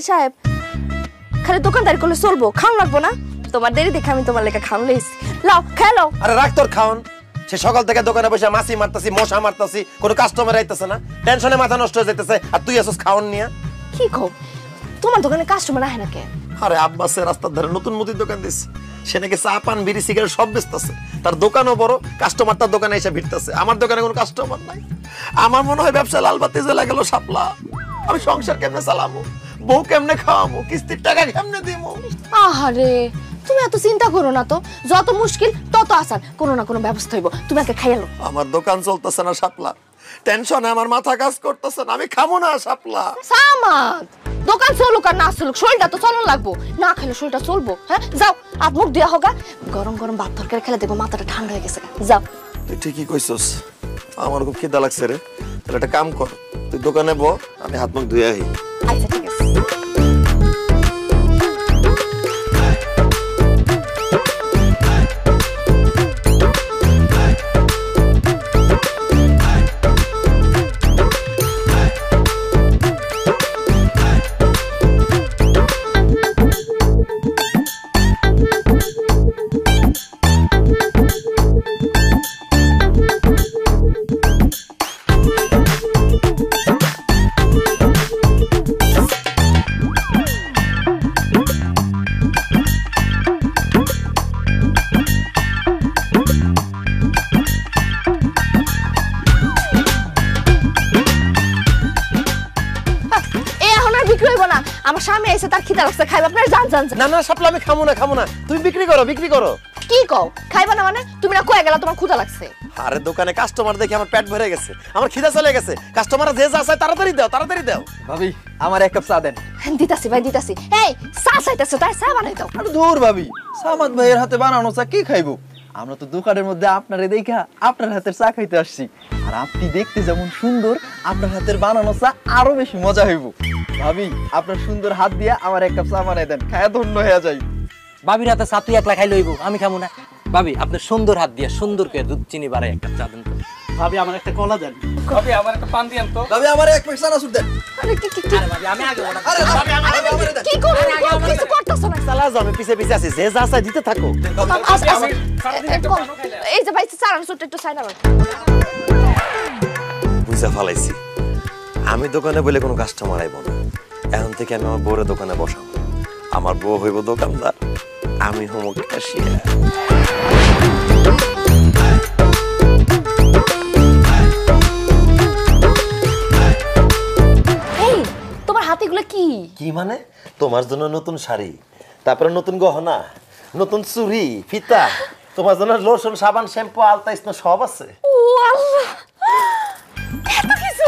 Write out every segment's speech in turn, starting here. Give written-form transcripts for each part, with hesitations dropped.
দোকানদারি সাহেব খালি দোকানদারি করলে চলবো খাওন লাগবো না তোমার দেরি দেখে আমি তোমার লেখা খাওন লইছি লাও খাই লাও আরে রাখ তোর খাওন সে সকাল থেকে দোকানে বসে মাছি মারতাছি মশা মারতাছি কোনো কাস্টমার আইতাছে না টেনশনে মাথা নষ্ট হয়ে যাইতেছে আর তুই আসছ খাওন নিয়া কি কও তোমার দোকানে কাস্টমার আহে না কে আরে আব্বাসে রাস্তার ধারে নতুন মুদির দোকান দিছে সে নাকি চা পান বিড়ি সিগারেট সব বেচতেছে তার দোকানও বড় কাস্টমার তার দোকানে এসে ভিড়তেছে আমার দোকানে কোনো কাস্টমার নাই আমার মনে হয় ব্যবসা লাল বাতি জ্বলে গেল শাপলা আমি সংসার কেমনে চালাবো বউ কেমনে খাওয়াবো কিস্তির টাকা কেমনে দিবো আহারে তুমি এত চিন্তা করো না তো যত মুশকিল তত আসান কোনো না কোনো ব্যবস্থা হইব তুমি আগে খাইয়ালো আমার দোকান চলতেছে না শাপলা টেনশনে আমার মাথা কাজ করতেছে না আমি খাবো না শাপলা সামাদ দোকান চলুক আর না চলুক শরীরটা তো চলন লাগবো না খেলে শরীরটা চলবো হ্যাঁ যাও হাত মুখ দেওয়া হোক গরম গরম ভাত তরকারি খেলে দেখবো মাথাটা ঠান্ডা হয়ে গেছে যাও তুই ঠিকই কইছস আমার খুব খিদা লাগছে রে তাহলে একটা কাম কর তুই দোকানে বল আমি হাত মুখ ধুয়ে আহি আচ্ছা ঠিক আছে আমার সামনে এসে তার খিদা লাগছে খাইবা আপনার জান জান না না শাপলা আমি খামু না তুমি বিক্রি করো কি কও খাইবা না মানে তুমি না কয়ে গেলা তোমার ক্ষুধা লাগছে আরে দোকানে কাস্টমার দেখে আমার পেট ভরে গেছে আমার খিদা চলে গেছে কাস্টমাররা যে যা চায় তাড়াতাড়ি দাও ভাবি আমার এক কাপ চা দেন দিতাছি ভাই দিতাছি এই চা চাইতেছো তাই চা বানাই দাও আরে দূর ভাবি সামাদ ভাইয়ের হাতে বানানো চা কি খাইবো আমরা তো দোকানের মধ্যে আপনারে দেখা আপনার হাতের চা খাইতে আসছি আর আপনি দেখতে যেমন সুন্দর আপনার হাতের বানানো চা আরো বেশি মজা হইব ভাবি আপনার সুন্দর হাত দিয়ে আমার এক কাপ চা বানাই দেন খায়া ধন্য হয়ে যাই ভাবির হাতে চা তুই একলা খাই লইব আমি খাবো না ভাবি আপনি সুন্দর হাত দিয়ে সুন্দর করে দুধ চিনি বাড়াই এক কাপ চা দেন তো ভাবি আমার একটা কলা দেন ভাবি আমার একটা পান দিয়েন তো ভাবি আমার এক প্লেট চানাচুর দেন আরে কি আরে ভাবি আমি আগে ওটা আরে ভাবি আমার দেন কি করো কিছু করতেছো না চালা যাও আমি পিছে আছি যে যা চায় দিতে থাকো এই যে ভাই চারান সুটটা একটু চাই না বুঝা ফেলাইছি আমি দোকানে বলে কোনো কাস্টমার আইব না এখন থেকে আমি আমার বউরের দোকানে বসাবো আমার বউ হইব দোকানদার আমি হবো ক্যাশিয়ার এই তোমার হাতে এগুলো কি কি মানে তোমার জন্য নতুন শাড়ি তারপরে নতুন গহনা নতুন চুড়ি ফিতা তোমার জন্য লোশন সাবান শ্যাম্পু আলতা স্নো সব আছে ও আল্লাহ এত কিছু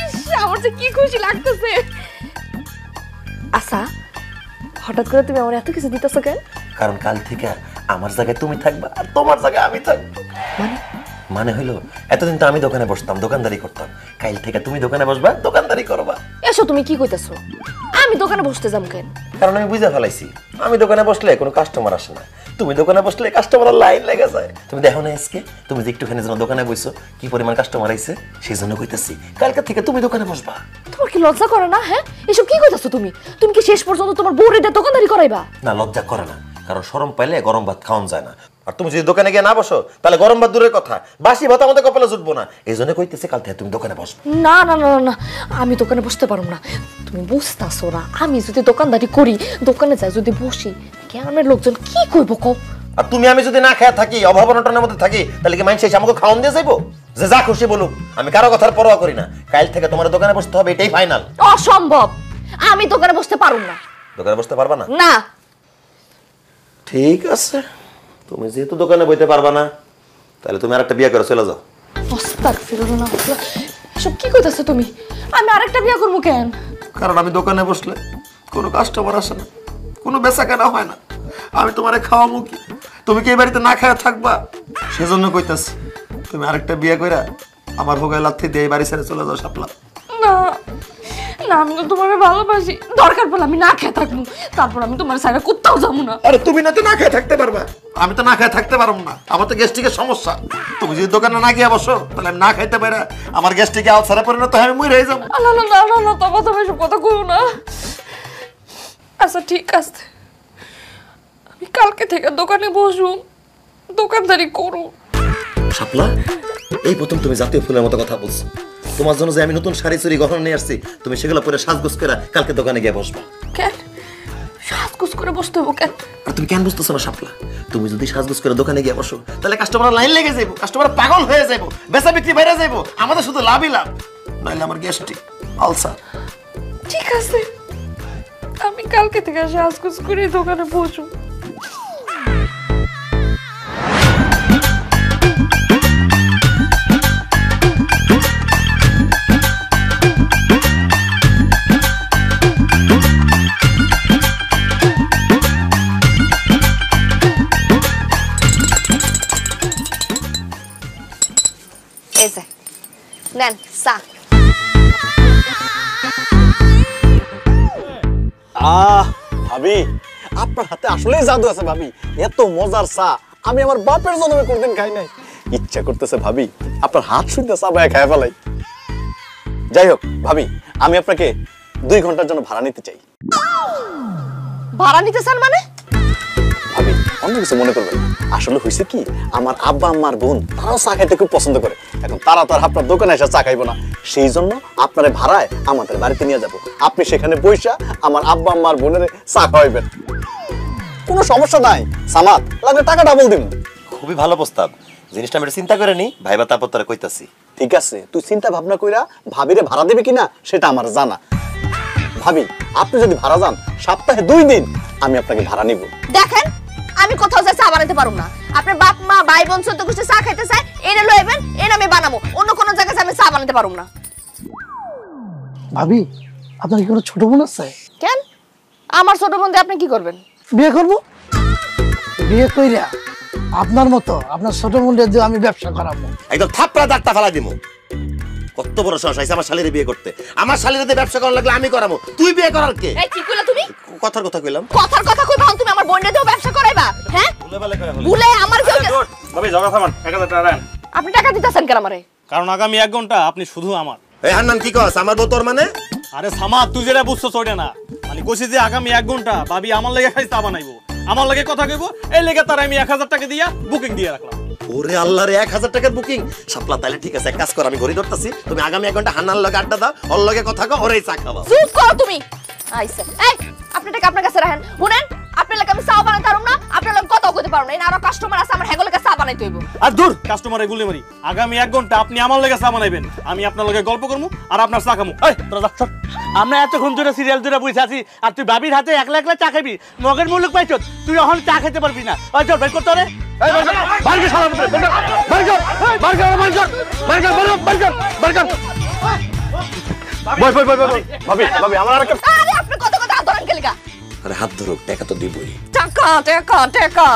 ইস আমার যে কি খুশি লাগতেছে আচ্ছা হঠাৎ করে তুমি আমার এত কিছু দিতেছো কেন কারণ কাল থেকে আমার জায়গায় তুমি থাকবা আর তোমার জায়গায় আমি থাকবো মানে হইলো এতদিন তো আমি দোকানে বসতাম দোকানদারি করতাম কাল থেকে তুমি দোকানে বসবা দোকানদারি করবা এসো তুমি কি কইতাছো আমি দোকানে বসতে যাম কেন কারণ আমি বুঝে ফেলাইছি আমি দোকানে বসলে কোনো কাস্টমার আসে না তুমি দোকানে বসলে কাস্টমারের লাইন লেগে যায় তুমি দেখো না আজকে তুমি যে একটুখানি যেন দোকানে বসছো কি পরিমাণ কাস্টমার আইছে সেই জন্য কইতাছি কালকে থেকে তুমি দোকানে বসবা তোমার কি লজ্জা করে না হ্যাঁ এসব কি কইতাছো তুমি তুমি কি শেষ পর্যন্ত তোমার বউরে দিয়ে দোকানদারি করাইবা না লজ্জা করে না কারণ শরম পাইলে গরম ভাত খাওয়ান যায় না আর তুমি যদি দোকানে গিয়ে না বসো তাহলে গরম ভাত দূরের কথা বাসি ভাত আমাদের কপালে জুটবো না এই জন্য কইতেছে কাল থেকে তুমি দোকানে বসবে না না না না আমি দোকানে বসতে পারবো না তুমি বুঝতাছো না আমি যদি দোকানদারি করি দোকানে যাই যদি বসি গ্রামের লোকজন কি কইবো কও আর তুমি আমি যদি না খেয়ে থাকি অভাব অনটনের মধ্যে থাকি তাহলে কি মানুষ এসে আমাকে খাওয়ান দিয়ে যাইবো যে যা খুশি বলুক আমি কারো কথার পরোয়া করি না কাল থেকে তোমার দোকানে বসতে হবে এটাই ফাইনাল অসম্ভব আমি দোকানে বসতে পারুম না দোকানে বসতে পারবা না না ঠিক আছে তুমি যেহেতু দোকানে বইতে পারবা না তাহলে তুমি আরেকটা বিয়ে করে চলে যাও আস্তাগফিরুল্লাহ সব কি কইতাছো তুমি আমি আরেকটা বিয়ে করব কেন কারণ আমি দোকানে বসলে কোনো কাস্টমার আসে না কোনো বেচা কেনা হয় না আমি তোমারে খাওয়াবো কি তুমি কি এই বাড়িতে না খায়া থাকবা সেজন্য কইতাছি তুমি আরেকটা বিয়ে কইরা আমার হোগায় লাথি দিয়ে এই বাড়ি ছেড়ে চলে যাও শাপলা না না আমি তো তোমাকে ভালোবাসি দরকার পড়লে আমি না খেয়ে থাকবো তারপর আমি তোমার সাইডে কোথাও যাবো না আরে তুমি না তো না খেয়ে থাকতে পারবা আমি তো না খেয়ে থাকতে পারবো না আমার তো গ্যাস্ট্রিকের সমস্যা তুমি যদি দোকানে না গিয়ে বসো তাহলে আমি না খাইতে পারি আমার গ্যাস্ট্রিকে আলসারে পরিণত হয় আমি মরে যাবো না না না না না তোমার তুমি সব কথা কইও না আচ্ছা ঠিক আছে, আমি কালকে থেকে দোকানে বসুম, দোকানদারি করু। শাপলা, এই প্রথম তুমি জাতীয় ফুলের মতো কথা বলছো। তোমার জন্য যে আমি নতুন শাড়ি চুরি গহনা নিয়ে আসছি, তুমি সেগুলো পরে সাজগোজ করে কালকে দোকানে গিয়ে বসবা। কেন সাজগোজ করে বসতে হবো কেন? আর তুমি কেন বুঝতেছো না শাপলা? তুমি যদি সাজগোজ করে দোকানে গিয়ে বসো, তাহলে কাস্টমার লাইন লেগে যাবো, কাস্টমার পাগল হয়ে যাবো, বেচা বিক্রি বেড়ে যাবো, আমাদের শুধু লাভই লাভ, নাইলে আমার গ্যাস্ট্রিক আলসার। ঠিক আছে, আমি কালকে থেকে সাজগোজ করে দোকানে বসুম। নেন চা। ভাবি, আপনার হাতে আসলেই জাদু আছে ভাবি। এত মজার চা আমি আমার বাপের জন্মে কোনদিন খাই নাই। ইচ্ছা করতেছে ভাবি আপনার হাত শুনতে চা বায়া খায় ফেলাই। যাই হোক ভাবি, আমি আপনাকে 2 ঘন্টার জন্য ভাড়া নিতে চাই। ভাড়া নিতে চান মানে? ভাবি অন্য কিছু মনে করবেন না, আসলে হয়েছে কি, আমার আব্বা আম্মার বোন তারাও চা খাইতে খুব পছন্দ করে। এখন তারা তো আর আপনার দোকানে এসে চা খাইবো না, সেই জন্য আপনার ভাড়ায় আমাদের বাড়িতে নিয়ে যাব। আপনি সেখানে বইসা আমার আব্বা আম্মার বোনের চা খাওয়াইবেন, কোনো সমস্যা নাই। সামাদ লাগলে টাকা ডাবল দিন। খুবই ভালো প্রস্তাব, জিনিসটা আমি চিন্তা করে নি, ভাইবা তারপর তারা কইতাছি। ঠিক আছে, তুই চিন্তা ভাবনা কইরা ভাবিরে ভাড়া দেবে কিনা সেটা আমার জানা। ভাবি আপনি যদি ভাড়া যান, সপ্তাহে 2 দিন আমি আপনাকে ভাড়া নিব। দেখেন আমি কোথাও যাই চা বানাতে পারুম না। আপনার বাপ মা ভাই বোন সত্য গোষ্ঠী চা খাইতে চায়, এনে লইবেন, এনে আমি বানাবো। অন্য কোনো জায়গায় আমি চা বানাতে পারুম না। ভাবি আপনার কি কোনো ছোট বোন আছে? কেন আমার ছোট বোন দিয়ে আপনি কি করবেন? বিয়ে করব। বিয়ে কইরা আপনার মতো আপনার ছোট বোনদের দিয়ে আমি ব্যবসা করাবো। একদম থাপড়া দাঁতটা ফেলা দিমু। কত বড় সাহস আছে আমার শালীর বিয়ে করতে? আমার শালীর দিয়ে ব্যবসা করার লাগলে আমি করাবো, তুই বিয়ে করার কে? এই কি কইলা তুমি? কথার কথা কইলাম। কথার কথা কই ভাও, তুমি আমার বোনের দিয়েও ব্যবসা করাইবা? হ্যাঁ ভুলে ভালে কইয়া বলে। ভুলে আমার কেউ ভাবি ঝগড়া থামান, 1000 টাকা দেন। আপনি টাকা দিতেছেন কেন আমারে? কারণ আগামী 1 ঘন্টা আপনি শুধু আমার। এই হান্নান কি কস? আমার বউ তোর মানে? আরে সামাদ, তুই যেটা বুঝছো ওইটা না। মানে কইছি যে আগামী 1 ঘন্টা ভাবি আমার লাগি খাই চা বানাইবো, আমার লাগি কথা কইবো, এই লেগে তার আমি 1000 টাকা দিয়া বুকিং দিয়ে রাখলাম। ওরে আল্লাহ রে, 1000 টাকার বুকিং। শাপলা তাইলে ঠিক আছে, এক কাজ কর, আমি ঘড়ি ধরতাছি, তুমি আগামী 1 ঘন্টা হান্নার লগে আড্ডা দাও, ওর লগে কথা কও, ওরেই চা খাওয়াও। চুপ করো তুমি। আইছে এই আপনি টাকা আপনার কাছে রাখেন। শুনেন আপনার লাগে আমি চা বানাতে পারুম না, আপনার লাগে কথাও কইতে পারুম না। এনে আরো কাস্টমার আছে, আমার হেগো লাগে চা বানাইতে হইব। আর দূর কাস্টমারে গুলি মারি। আগামী 1 ঘন্টা আপনি আমার লগে চা বানাইবেন, আমি আপনার লগে গল্প করবো আর আপনার চা খামু। এই তোরা যা সর। আমরা এতক্ষণ ধরে সিরিয়াল ধরে বসে আছি আর তুই বাবির হাতে একলা একলা চা খাবি, মগের মুলুক পাইছ, তুই এখন চা খেতে পারবি না। ওই চল বের করতে রে। ভাবি ভাবি আমার আর আরে আপনি কত কথা ধরেন কে লাগা? আরে হাত ধরো, টাকা তো দিবই। টাকা টাকা টাকা।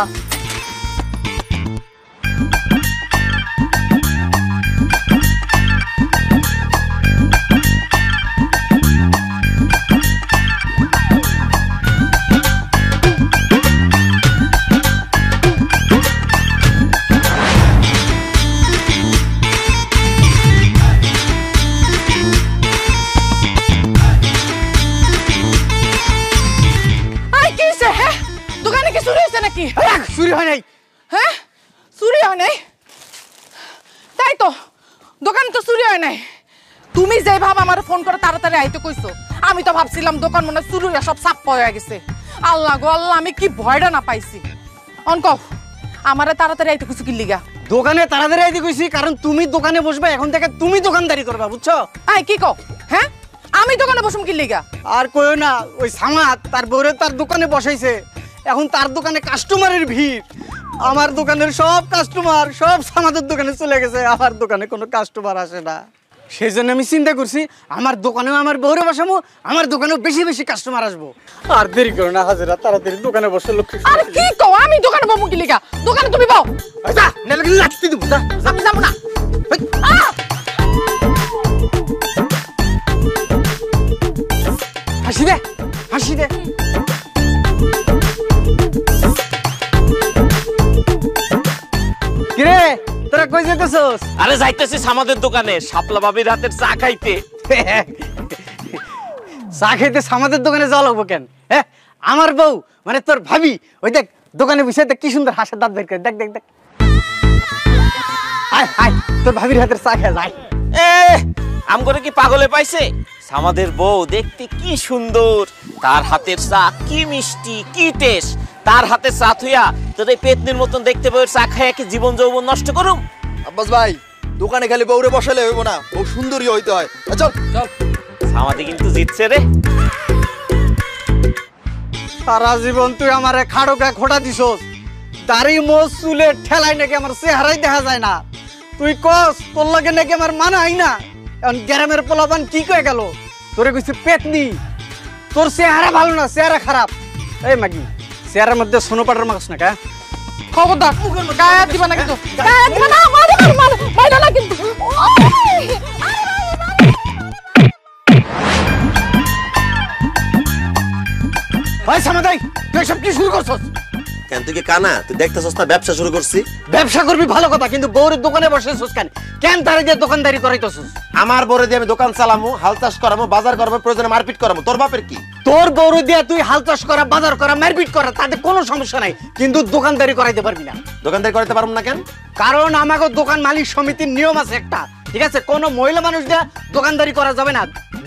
চুরি হয় নাই? হ্যাঁ চুরি হয় নাই? তাই তো, দোকান তো চুরি হয় নাই। তুমি যে ভাব আমার ফোন করে তাড়াতাড়ি আইতে কইছো, আমি তো ভাবছিলাম দোকান মনে চুরি হয়ে সব সাপ হয়ে গেছে। আল্লাহ গো আল্লাহ, আমি কি ভয়টা না পাইছি। অন কও আমারে তাড়াতাড়ি আইতে কইছো কি লিগা? দোকানে তাড়াতাড়ি আইতে কইছি কারণ তুমি দোকানে বসবে, এখন থেকে তুমি দোকানদারি করবা, বুঝছো? আই কি কও? হ্যাঁ আমি দোকানে বসুম কি লিগা? আর কইও না, ওই সামাদ তার বউরে তার দোকানে বসাইছে, এখন তার দোকানে কাস্টমারের ভিড়। আমার দোকানের সব কাস্টমার সব সামাদের দোকানে চলে গেছে, আমার দোকানে কোনো কাস্টমার আসে না। সেই জন্য আমি চিন্তা করছি আমার দোকানেও আমার বউরে বসাবো, আমার দোকানেও বেশি বেশি কাস্টমার আসবো। আর দেরি করো না হাজিরা, তাড়াতাড়ি দোকানে বসে লক্ষ্মী। আরে কি কও? আমি দোকানে বমু কি লিগা? দোকানে তুমি বও। যা নালে লাগতে দিব, যা। আমি যাবো না। হাসি দে, হাসি দে। কিরে তোরা কই যেতেছস? আরে যাইতেছিস আমাদের দোকানে শাপলা বাবির হাতের চা খাইতে। চা খাইতে আমাদের দোকানে যাওয়া লাগবো কেন? হ্যাঁ আমার বউ মানে তোর ভাবি, ওই দেখ দোকানে বসে দেখ কি সুন্দর হাসির দাঁত বের করে, দেখ দেখ দেখ। আয় আয় তোর ভাবির হাতের চা খেয়ে যায়। এ আম করে কি পাগলে পাইছে? আমাদের বউ দেখতে কি সুন্দর, তার হাতের চা কি মিষ্টি কি টেস্ট। তার হাতের চা থুইয়া তোর এই পেতনির মতন দেখতে বউয়ের চা খাইয়া কি জীবন যৌবন নষ্ট করুম? আব্বাস ভাই দোকানে খালি বউরে বসালে হইব না, বউ সুন্দরী হইতে হয়। চল চল। আমাদের কিন্তু জিতছে রে। সারা জীবন তুই আমারে খাড়োকা খোটা দিছস, দাড়ি মোজ চুলে ঠেলাই নাকি আমার চেহারাই দেখা যায় না। তুই কস তোর লগে নাকি আমার মানাই না। এখন গ্রামের পোলাপান কি কয়ে গেল, তোরে কইছে পেতনি, তোর চেহারা ভালো না, চেহারা খারাপ। এই মাগি চেহারার মধ্যে সোনো পাটার মাছ না কা? খবরদার গায়ে হাত দিবা না কিন্তু, গায়ে হাত দিবা না, মাইরা না কিন্তু। ভাই সামাদাই তুই সব কি শুরু করছস? কেন তুই কি কানা? তুই দেখতেছস না ব্যবসা শুরু করছি? ব্যবসা করবি ভালো কথা, কিন্তু বউরের দোকানে বসেছস কেন? কেন তারে দিয়ে দোকানদারি করাইতেছস? আমার বরে দিয়ে আমি দোকান চালামু, হাল চাষ করামু, বাজার করবো, প্রয়োজনে মারপিট করামু। তোর বাপের কি? তোর বউরে দিয়ে তুই হাল চাষ করা, বাজার করা, মারপিট করা, তাতে কোনো সমস্যা নাই, কিন্তু দোকানদারি করাইতে পারবি না। দোকানদারি করাইতে পারবো না কেন? কারণ আমাকে দোকান মালিক সমিতির নিয়ম আছে একটা, ঠিক আছে? কোনো মহিলা মানুষ দিয়ে দোকানদারি করা যাবে না।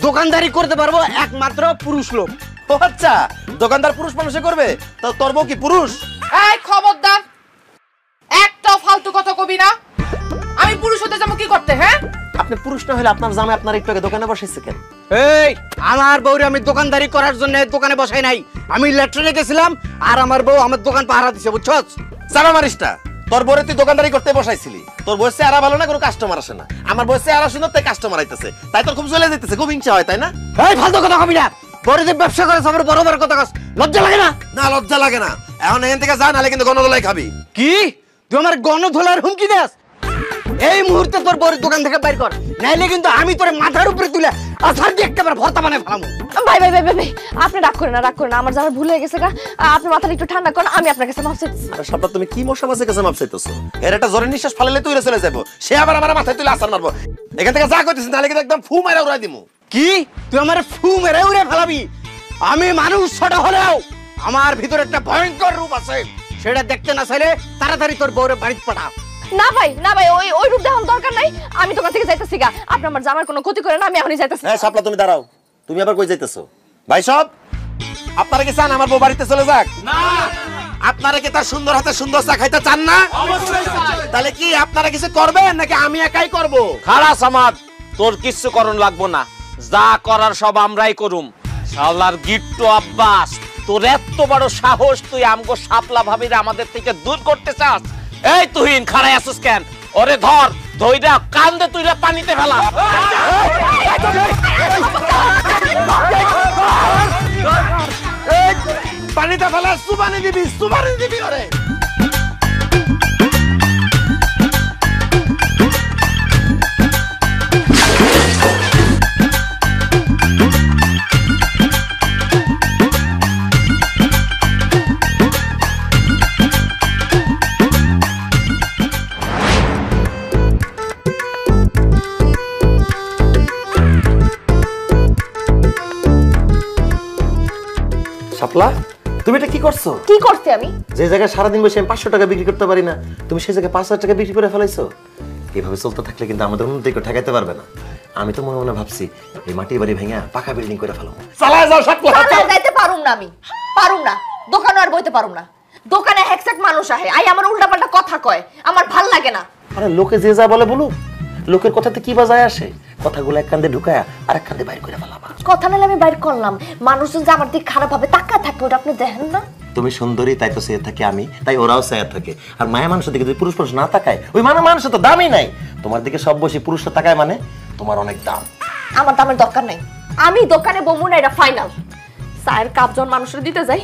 দোকানদারি করতে পারবো একমাত্র পুরুষ লোক। ও আচ্ছা, দোকানদার পুরুষ মানুষে করবে? তো তোর বউ কি পুরুষ? এই খবরদার, একটা ফালতু কথা কবি না। আমি পুরুষ হতে যাবো কি করতে? হ্যাঁ আপনি পুরুষ না হলে আপনার জামাই আপনার একটু আগে দোকানে বসেছে কেন? এই আমার বউরে আমি দোকানদারি করার জন্য দোকানে বসাই নাই, আমি লেট্রিনে গেছিলাম আর আমার বউ আমার দোকান পাহারা দিছে, বুঝছস? চালা মারিসটা, তোর বউরে তুই দোকানদারি করতে বসাইছিলি। তোর বউয়ের চেহারা ভালো না, কোনো কাস্টমার আসে না। আমার বউয়ের চেহারা সুন্দর, তাই কাস্টমার আইতেছে, তাই তোর খুব চলে যেতেছে, খুব হিংসা হয়, তাই না? এই ফালতু কথা কবি না, বড় যে ব্যবসা করে আমার বড় বড় কথা কস, লজ্জা লাগে না? না লজ্জা লাগে না। এখন এখান থেকে যা, নাহলে কিন্তু গণদোলাই খাবি। কি তুই আমার গণধোলার হুমকি দেস? এই মুহূর্তে তোর বউর দোকান থেকে বাইর কর, নাইলে কিন্তু আমি তোর মাথার উপরে তুলে আছাড় দিয়ে একেবারে ভর্তা বানায় ফেলামু। ভাই ভাই ভাই ভাই আপনি রাগ করেন না, রাগ করেন না, আমার জামাই ভুল হয়ে গেছে গা। আপনি মাথাটা একটু ঠান্ডা করেন, আমি আপনার কাছে মাফ চাইতেছি। আরে সাপটা, তুমি কি মশা মাছের কাছে মাপ চাইতেছো? এর একটা জোরে নিঃশ্বাস ফালালে তুই চলে যাবো, সে আবার আমার মাথায় তুলে আছাড় মারবো। এখান থেকে যা করতেছিস, নাহলে কিন্তু একদম ফু মারা উড়াই দিমু। কি তুই আমার ফু মেরে উড়ে ফেলাবি? আমি মানুষ ছোট হলেও আমার ভিতরে একটা ভয়ঙ্কর রূপ আছে, সেটা দেখতে না চাইলে তাড়াতাড়ি তোর বউরে বাড়িতে পাঠা। না ভাই না ভাই, ওই রূপ দেখার দরকার নাই। আমি দোকান থেকে যাইতেছি গা, আপনি আমার জামার কোনো ক্ষতি করেন না, আমি এখনই যাইতেছি। হ্যাঁ সাপলা, তুমি দাঁড়াও, তুমি আবার কই যাইতেছো? ভাই সব আপনারা কি চান আমার বউ বাড়িতে চলে যাক? না। আপনারা কি তার সুন্দর হাতে সুন্দর চা খাইতে চান না? অবশ্যই চাই। তাহলে কি আপনারা কিছু করবেন নাকি আমি একাই করব? খালাস আমার, তোর কিচ্ছু করণ লাগবো না, যা করার সব আমরাই করুম। শালার গিট্টু আব্বাস, তোর এত বড় সাহস, তুই আমগো শাপলা ভাবিরে আমাদের থেকে দূর করতে চাস? এই তুহিন খাড়াই আসিস কেন? ওরে ধর, ধইরা কান্দে তুইরা পানিতে ফেলা। পানিতে ফেলা, সুবানি দিবি ওরে। শাপলা, তুমি এটা কি করছো? কি করতে আমি? যে জায়গায় সারাদিন বসে আমি 500 টাকা বিক্রি করতে পারি না, তুমি সেই জায়গায় 5000 টাকা বিক্রি করে ফেলাইছো। এভাবে চলতে থাকলে কিন্তু আমাদের উন্নতি ঠেকাইতে পারবে না। আমি তো মনে মনে ভাবছি এই মাটির বাড়ি ভেঙে পাকা বিল্ডিং করে ফেলাবো। চালায় যাও শাপলা। চালায় যাইতে পারুম না, আমি পারুম না, দোকানে আর বইতে পারুম না। দোকানে হেকসেক মানুষ আহে, আই আমার উল্টাপাল্টা কথা কয়, আমার ভাল লাগে না। আরে লোকে যে যা বলে বলুক, লোকের কথাতে কি বাজায় আসে? কথাগুলো এক কান্দে ঢুকায়া আর এক কান্দে বাইর করে ফেলাবা। কথা নালে আমি বাইর করলাম, মানুষজন যে আমার দিক খারাপ ভাবে তাকায় থাকে, ওটা আপনি দেখেন না? তুমি সুন্দরী তাই তো চেয়ে থাকে আমি, তাই ওরাও চেয়ে থাকে। আর মায়া মানুষের দিকে যদি পুরুষ মানুষ না তাকায়, ওই মানুষের তো দামই নাই। তোমার দিকে সব বসে পুরুষরা তাকায় মানে তোমার অনেক দাম। আমার দামের দরকার নাই, আমি দোকানে বমু না, এটা ফাইনাল। চায়ের কাপ যখন মানুষের দিতে যাই,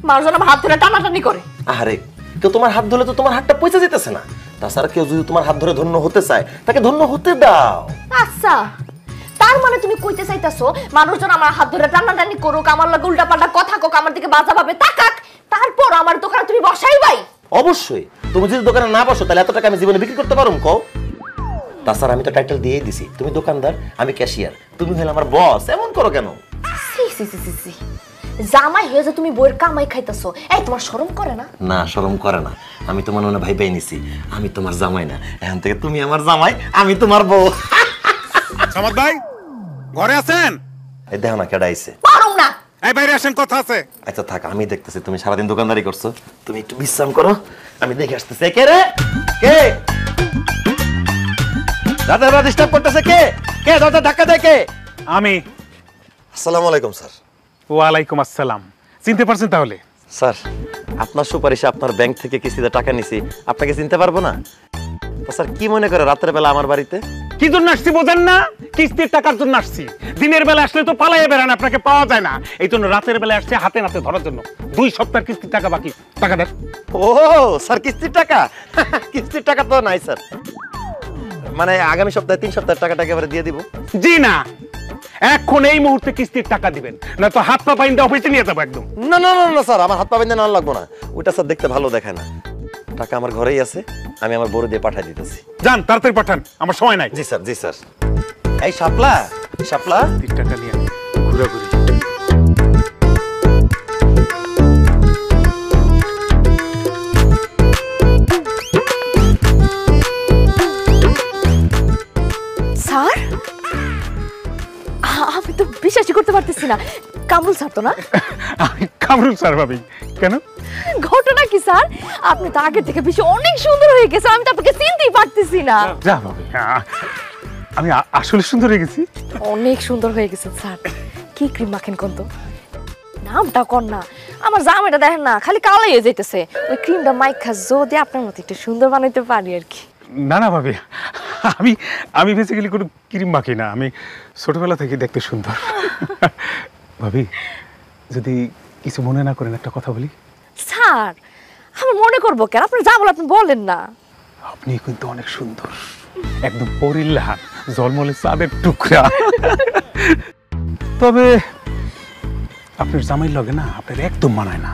মানুষজন আমার হাত ধরে টানাটানি করে। আরে কেউ তোমার হাত ধরলে তো তোমার হাতটা পয়সা যেতেছে না। তাছাড়া কেউ যদি তোমার হাত ধরে ধন্য হতে চায়, তাকে ধন্য হতে দাও। আচ্ছা, তার মানে তুমি কইতে চাইতাছো মানুষজন আমার হাত ধরে টানাটানি করুক, আমার লগে উল্টাপাল্টা কথা কোক, আমার দিকে বাজা ভাবে তাকাক, তারপর আমার দোকানে তুমি বসাইবাই? অবশ্যই। তুমি যদি দোকানে না বসো, তাহলে এত টাকা আমি জীবনে বিক্রি করতে পারুম কও? তাছাড়া আমি তো টাইটেল দিয়েই দিছি, তুমি দোকানদার, আমি ক্যাশিয়ার, তুমি হলে আমার বস। এমন করো কেন? সি সি সি সি সি, জামাই হয়ে যে তুমি বইয়ের কামাই খাইতেছো, এই তোমার শরম করে না? না, শরম করে না। আমি তোমার মনে ভাই পাই নিছি, আমি তোমার জামাই না, এখন থেকে তুমি আমার জামাই, আমি তোমার বউ। সামাদ ভাই ঘরে আছেন? এই দেখো না কেডা আইছে। পারুম না। এই বাইরে আসেন, কথা আছে। আচ্ছা থাক, আমি দেখতেছি। তুমি সারাদিন দোকানদারি করছো, তুমি একটু বিশ্রাম করো, আমি দেখে আসতেছি। কে রে? কে রাতে ডিস্টার্ব করতেছে? কে কে দরজা ধাক্কা দেয় কে? আমি। আসসালামু আলাইকুম স্যার। ওয়ালাইকুম আসসালাম। চিনতে পারছেন তাহলে? স্যার, আপনার সুপারিশে আপনার ব্যাংক থেকে কিস্তিতে টাকা নিছি, আপনাকে চিনতে পারবো না? তো স্যার কি মনে করে রাতের বেলা আমার বাড়িতে? কি জন্য আসছি বোঝেন না? কিস্তির টাকার জন্য আসছি। দিনের বেলা আসলে তো পালাইয়ে বেড়ান, আপনাকে পাওয়া যায় না। এই জন্য রাতের বেলা আসছে হাতে নাতে ধরার জন্য। 2 সপ্তাহের কিস্তির টাকা বাকি, টাকা দেন। ও স্যার, কিস্তির টাকা? কিস্তির টাকা তো নাই স্যার, মানে আগামী সপ্তাহে 3 সপ্তাহের টাকাটা একেবারে দিয়ে দিব। জি না, এখন এই মুহূর্তে কিস্তির টাকা দিবেন, না তো হাত পা বাইন্দা অফিসে নিয়ে যাবো একদম। না না না না স্যার, আমার হাত পা বেঁধে না লাগবো না, ওইটা স্যার দেখতে ভালো দেখায় না। টাকা আমার ঘরেই আছে, আমি আমার বড় দিয়ে পাঠিয়ে দিতেছি। যান তাড়াতাড়ি পাঠান, আমার সময় নাই। জি স্যার, জি স্যার। এই শাপলা, শাপলা, 3 টাকা নিয়ে ঘুরাঘুরি। স্যার, আমি তো বিশ্বাসই করতে পারতেছি না। কামরুল স্যার তো না? আমি কামরুল স্যার ভাবি। কেন? ঘটনা কি স্যার? আপনি তো আগে থেকে বেশি অনেক সুন্দর হয়ে গেছে, আমি তো আপনাকে চিনতেই পারতেছি না। যা ভাবি, আমি আসলে সুন্দর হয়ে গেছি। অনেক সুন্দর হয়ে গেছে স্যার। কি ক্রিম মাখেন কোন তো? নামটা কর না, আমার জামাইটা দেখেন না খালি কালাই হয়ে যাইতেছে। ওই ক্রিমটা মাইখা যদি আপনার মতো একটু সুন্দর বানাইতে পারি আর কি। না না ভাবি, আমি বেসিক্যালি কোনো ক্রিম মাখি না, আমি ছোটবেলা থেকে দেখতে সুন্দর। ভাবি যদি কিছু মনে না করেন একটা কথা বলি। স্যার, আমি মনে করবো কেন? আপনি যা বলেন আপনি বলেন না। আপনি কিন্তু অনেক সুন্দর, একদম পরিল্লাহ, জলমলে চাঁদের টুকরা। তবে আপনার জামাই লগে না আপনার একদম মানায় না।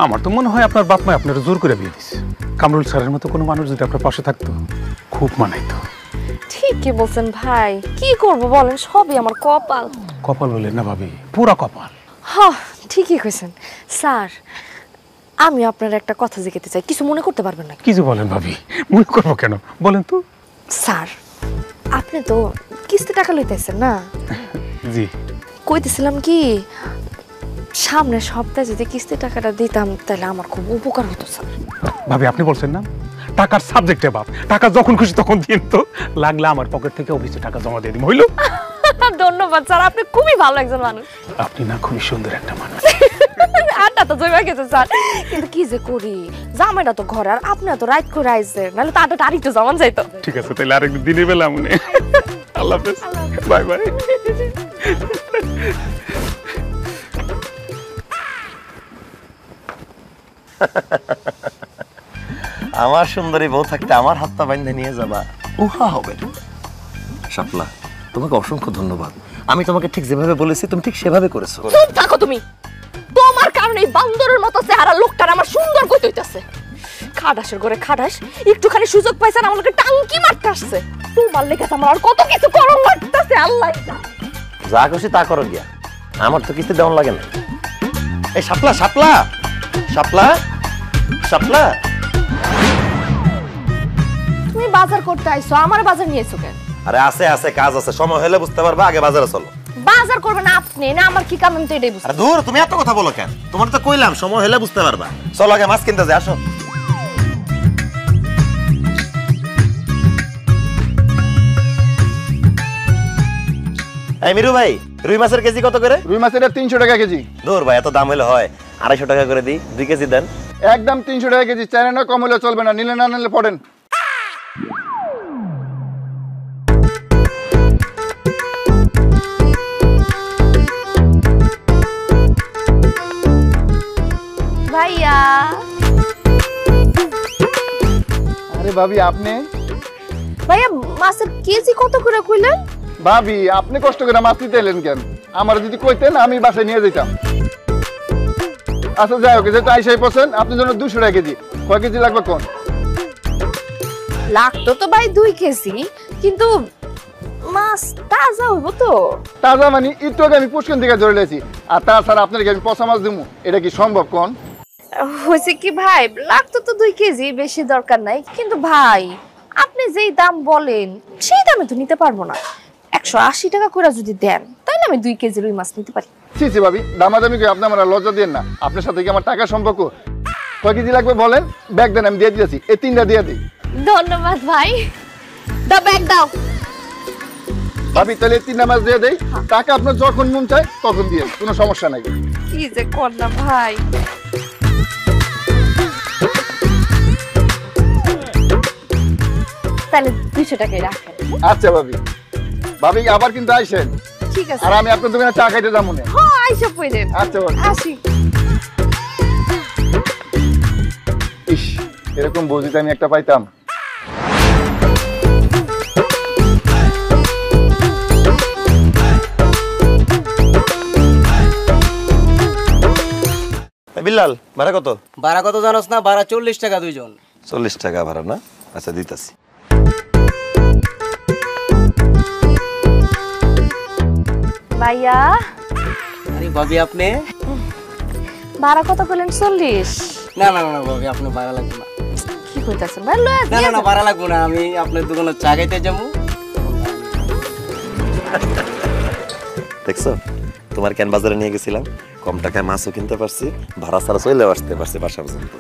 আমার তো মনে হয় আপনার বাপ মা আপনার জোর করে বিয়ে দিচ্ছে। কামরুল স্যারের মতো কোনো মানুষ যদি আপনার পাশে থাকতো খুব মানাইতো। ঠিকই বলছেন ভাই, কি করব বলেন, সবই আমার কপাল। কপাল বলেন না ভাবি, পুরা কপাল। হ্যাঁ ঠিকই কইছেন। স্যার, আমি আপনার একটা কথা জিজ্ঞাসা চাই, কিছু মনে করতে পারবেন না? কিছু বলেন ভাবি, মনে করবো কেন, বলেন তো। স্যার, আপনি তো কিস্তি টাকা লইতেছেন না? জি। কইতেছিলাম কি, সামনের সপ্তাহে যদি কিস্তি টাকাটা দিতাম তাহলে আমার খুব উপকার হতো স্যার। ভাবি আপনি বলছেন না টাকার সাবজেক্টে বাপ, টাকা যখন খুশি তখন দিন, তো লাগলে আমার পকেট থেকে অফিসে টাকা জমা দিয়ে দিন, হইলো? ধন্যবাদ স্যার, আপনি খুবই ভালো একজন মানুষ। আপনি না খুবই সুন্দর একটা মানুষ। আড্ডা তো জমা গেছে স্যার, কিন্তু কি যে করি, জামাইটা তো ঘরে, আর আপনি তো রাইট করে আইছেন, নাহলে তো আড্ডাটা আরেকটু জমান যাইতো। ঠিক আছে, তাহলে আরেকদিন দিনের বেলা মনে। আল্লাহ হাফেজ, বাই বাই। আমার সুন্দরী বউ থাকতে আমার হাতটা বাইন্ধে নিয়ে যাবা, উহা হবে। শাপলা, তোমাকে অসংখ্য ধন্যবাদ। আমি তোমাকে ঠিক যেভাবে বলেছি তুমি ঠিক সেভাবে করেছো। চুপ থাকো তুমি, তোমার কারণে এই বান্দরের মতো চেহারা লোকটার আমার সুন্দর কইতে হইতাছে। খাডাসের ঘরে খাডাস একটুখানি সুযোগ পাইছেন আমাকে টাঙ্কি মারতে আসছে। তোমার লেগে আমার আর কত কিছু করণ লাগতেছে, আল্লাহ যা খুশি তা করো গিয়া, আমার তো কিস্তি দেওয়ান লাগে না। এই শাপলা, শাপলা, শাপলা, শাপলা, তুমি বাজার করতে আইছো, আমার বাজার নিয়েছো কেন? আরে আছে আছে, কাজ আছে, সময় হলে বুঝতে পারবা, আগে বাজারে চলো। বাজার করবেন আপনি না, আমার কি কাম আমি তো এটাই বুঝি। আরে দূর, তুমি এত কথা বলো কেন? তোমার তো কইলাম সময় হলে বুঝতে পারবা। চলো আগে মাছ কিনতে যাই, আসো। এই মিরু ভাই, রুই মাছের কেজি কত করে? রুই মাছের 300 টাকা কেজি। দূর ভাই, এত দাম হলে হয়, 250 টাকা করে দিই, 2 কেজি দেন। একদম 300 টাকা কেজি, চাইলে না কম হলে চলবে না, নিলে না নিলে পড়েন। ভাইয়া, আরে ভাবি আপনি? ভাইয়া মাছের কেজি কত করে কইলেন? ভাবি আপনি কষ্ট করে মাছ নিতে এলেন কেন? আমার যদি কইতেন আমি বাসায় নিয়ে যেতাম। আচ্ছা যাই হোক, যেহেতু আইসাই পছন্দ, আপনার জন্য 200 টাকা কেজি। কয় কেজি লাগবে কোন? লাগতো তো ভাই 2 কেজি, কিন্তু মাছ তাজা হইব তো? তাজা মানে একটু আগে আমি পুষ্কন থেকে ধরে লেছি, আর তাছাড়া আপনাকে আমি পচা মাছ দেবো, এটা কি সম্ভব কোন? হয়েছে কি ভাই, লাগতো তো 2 কেজি, বেশি দরকার নাই। কিন্তু ভাই আপনি যেই দাম বলেন সেই দামে তো নিতে পারবো না। 180 টাকা করে যদি দেন তাহলে আমি 2 কেজি রুই মাছ নিতে পারি। ছি ছি ভাবি, দামাদামি করে আপনি আমার লজ্জা দেন না। আপনার সাথে কি আমার টাকা সম্পর্ক? কয় কেজি লাগবে বলেন, ব্যাগ দেন, আমি দিয়ে দিয়েছি। এই 3টা দিয়ে দিই। ধন্যবাদ ভাই, দাও ব্যাগ দাও। ভাবি তাহলে 3টা মাছ দিয়ে দেই, টাকা আপনার যখন মন চায় তখন দিয়ে, কোনো সমস্যা নাই। কি যে করলাম ভাই। তাহলে 200 টাকাই রাখেন। আচ্ছা ভাবি, ভাবি আবার কিন্তু আইসেন। ঠিক আছে। আর আমি আপনার দোকানে চা খাইতে যাবো না। হ্যাঁ আইসা পড়েন। আচ্ছা ভাবি, আসি। ইস, এরকম বউজিতে আমি একটা পাইতাম। বিল্লাল ভাড়া কত? ভাড়া কত জানোস না? ভাড়া 40 টাকা দুইজন। 40 টাকা ভাড়া না? আচ্ছা দিতাছি। ভাইয়া আরে ভাবি আপনি? ভাড়া কত বলেন? 40? না না না ভাবি, আপনি ভাড়া লাগবে না। কি কইতাছেন ভাই? লয়া না না না, ভাড়া লাগবে না, আমি আপনার দোকানে চা খাইতে যাবো। দেখছো, তোমার কেন বাজারে নিয়ে গেছিলাম, কম টাকায় মাছও কিনতে পারছি, ভাড়া ছাড়া চলেও আসতে পারছি বাসা পর্যন্ত।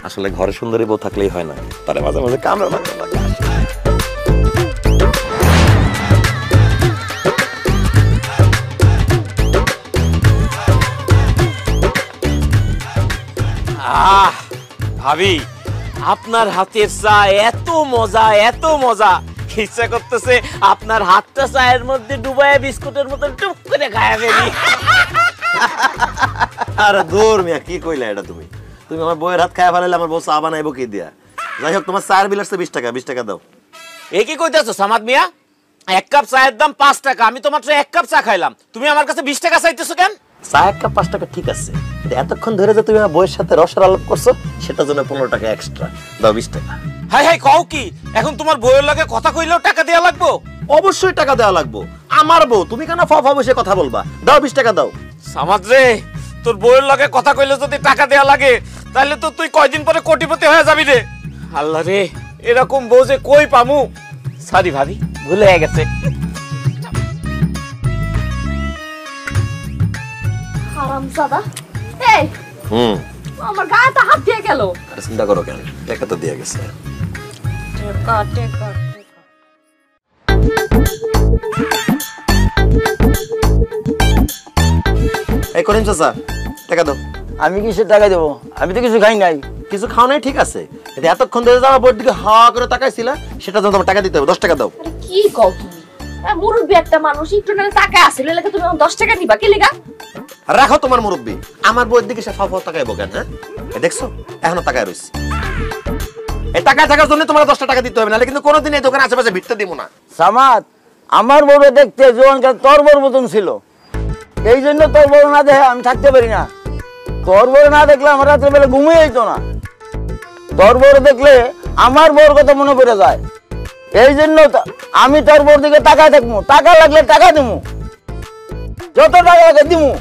আসলে ঘরে সুন্দরী বউ থাকলেই হয় না, তারে মাঝে মাঝে কামড়া মাঝে লাগে। ভাবি আপনার হাতের চা এত মজা, এত মজা, ইচ্ছা করতেছে আপনার হাতটা চায়ের মধ্যে ডুবায় বিস্কুটের মতন টুক করে খায়া ফেলি। আরে দূর মিয়া, কি কইলা এটা তুমি? তুমি আমার বউয়ের হাত খায়া ফেলাইলে আমার বউ চা বানাইবো কি দিয়া? যাই হোক, তোমার চায়ের বিল আসছে 20 টাকা, 20 টাকা দাও। এ কি কইতাছো সামাদ মিয়া? 1 কাপ চায়ের দাম 5 টাকা, আমি তো মাত্র 1 কাপ চা খাইলাম, তুমি আমার কাছে 20 টাকা চাইতেছো কেন? চা 1 কাপ 5 টাকা ঠিক আছে, কিন্তু এতক্ষণ ধরে যে তুমি আমার বউয়ের সাথে রসের আলাপ করছো সেটার জন্য 15 টাকা এক্সট্রা দাও। 20 টাকা। হাই হাই, কও কি? এখন তোমার বউয়ের লাগে কথা কইলেও টাকা দেয়া লাগবো? অবশ্যই টাকা দেওয়া লাগবো, আমার বউ, তুমি কেন ফফা বসে কথা বলবা? দাও 20 টাকা দাও। সামাদ রে, তোর বউয়ের লাগে কথা কইলে যদি টাকা দেয়া লাগে তাহলে তো তুই কয়দিন পরে কোটিপতি হয়ে যাবি রে। আল্লাহ রে, এরকম বউ যে কই পামু? সরি ভাবি, ভুল হয়ে গেছে। হারামজাদা, এই আমার গায়েতে হাত দিয়ে গেল। আরে চিন্তা করো কেন, টাকা তো দিয়ে গেছে। টেকা টেকা এই করিম চাচা, টাকা দাও। আমি কিসের টাকা দেবো? আমি তো কিছু খাই নাই। কিছু খাও নাই ঠিক আছে, এটা এতক্ষণ ধরে যাওয়া বইয়ের দিকে হা করে তাকাইছিলা, সেটা জন্য তোমার টাকা দিতে হবে। 10 টাকা দাও। আরে কি কও তুমি? মুরব্বি একটা মানুষ, একটু না টাকা আছে, লাগে তুমি 10 টাকা দিবা কি লিগা? রাখো তোমার মুরব্বি, আমার বইয়ের দিকে সে ফাফা তাকাইবো কেন? হ্যাঁ, দেখছো এখনো তাকায় রইছে। এই টাকা থাকার জন্য তোমার 10 টাকা দিতে হবে, নাহলে কিন্তু কোনোদিন এই দোকানে আশেপাশে ভিড়তে দিব না। সামাদ, আমার বড় দেখতে জোয়ানকার তোর বড় মতন ছিল, এই জন্য তোর বড় না দেখে আমি থাকতে পারি না। তোর বড় না দেখলে আমার রাত্রে বেলা ঘুমিয়ে যেত না। তোর বড় দেখলে আমার বড় কথা মনে পড়ে যায়, এই জন্য আমি তোর বড় দিকে টাকা দেখবো, টাকা লাগলে টাকা দিমু, যত টাকা লাগে দিমু,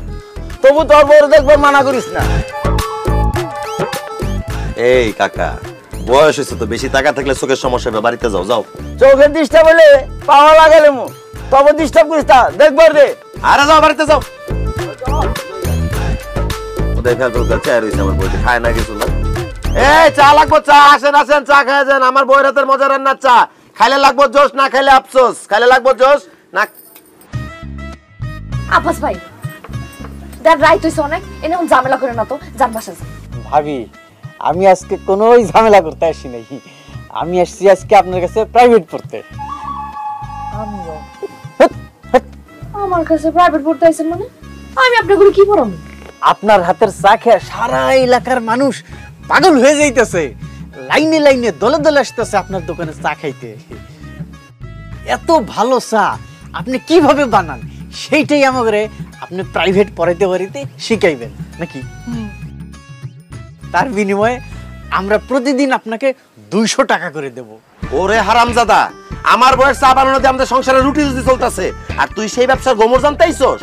তবু তোর বড় দেখবে মানা করিস না। এই কাকা, বয়স হয়েছে তো, বেশি টাকা থাকলে চোখের সমস্যা হবে, বাড়িতে যাও। যাও। চোখের ডিস্টার্ব হলে পাওয়া লাগালে মু, তবে ডিস্টার্ব করিস না, দেখবার রে। আরে যাও, বাড়িতে যাও। দেখা তো চা রইছে আমার বইতে, খায় না কিছু না। এই চা লাগবো, চা আসেন আসেন, চা খায় যান। আমার বইয়ের হাতের মজা রান্নার চা, খাইলে লাগবো জোশ, না খাইলে আফসোস। খাইলে লাগবো জোশ, না। আব্বাস ভাই, দেখ রাইত হইছে অনেক, এনে ঝামেলা করে না তো, যান বাসা যান। ভাবি, আমি আজকে কোনো ঝামেলা করতে আসি নাই, আমি আসছি আজকে আপনার কাছে প্রাইভেট পড়তে। আমিও আমার কাছে প্রাইভেট পড়তে আইছেন মানে? আমি আপনাকে কি পড়াবো? আপনার হাতের চা খেয়ে সারা এলাকার মানুষ পাগল হয়ে যাইতেছে, লাইনে লাইনে দলে দলে আসতেছে আপনার দোকানে চা খাইতে। এত ভালো চা আপনি কিভাবে বানান সেইটাই আমাকে আপনি প্রাইভেট পড়াইতে পারিতে শিখাইবেন নাকি? তার বিনিময়ে আমরা প্রতিদিন আপনাকে 200 টাকা করে দেব। ওরে হারামজাদা, আমার বউয়ের চা বানানো দিয়ে আমাদের সংসারে রুটি রুটি চলতেছে, আর তুই সেই ব্যবসার গোমর জানতেইছস?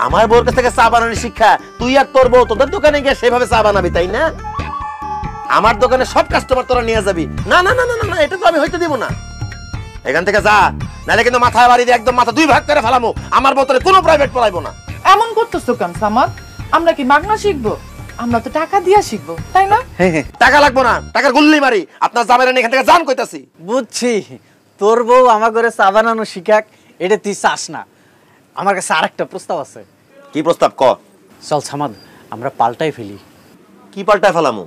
আমার বউর কাছ থেকে চা বানানোর শিক্ষা তুই আর তোর বউ তোদের দোকানে গিয়ে সেভাবে চা বানাবি, তাই না? আমার দোকানে সব কাস্টমার তোরা নিয়ে যাবি? না না না না না, এটা তো আমি হইতে দিব না। এখান থেকে যা, নাহলে কিন্তু মাথায় বাড়ি দিয়ে একদম মাথা 2 ভাগ করে ফেলামো। আমার বোতলে কোনো প্রাইভেট পড়াইবো না। এমন করতেছো কেন সামাদ? আমরা কি মাগনা শিখবো? আমরা তো টাকা দিয়া শিখবো, তাই না? টাকা লাগবো না, টাকার গুল্লি মারি। আপনার জামাইরা এখান থেকে জান কইতাছি। বুঝছি, তোর বউ আমার ঘরে চা বানানো শিখাক, এটা তুই চাস না। আমার কাছে আরেকটা প্রস্তাব আছে। কি প্রস্তাব ক? চল সামাদ, আমরা পাল্টাই ফেলি। কি পাল্টায় ফেলামু?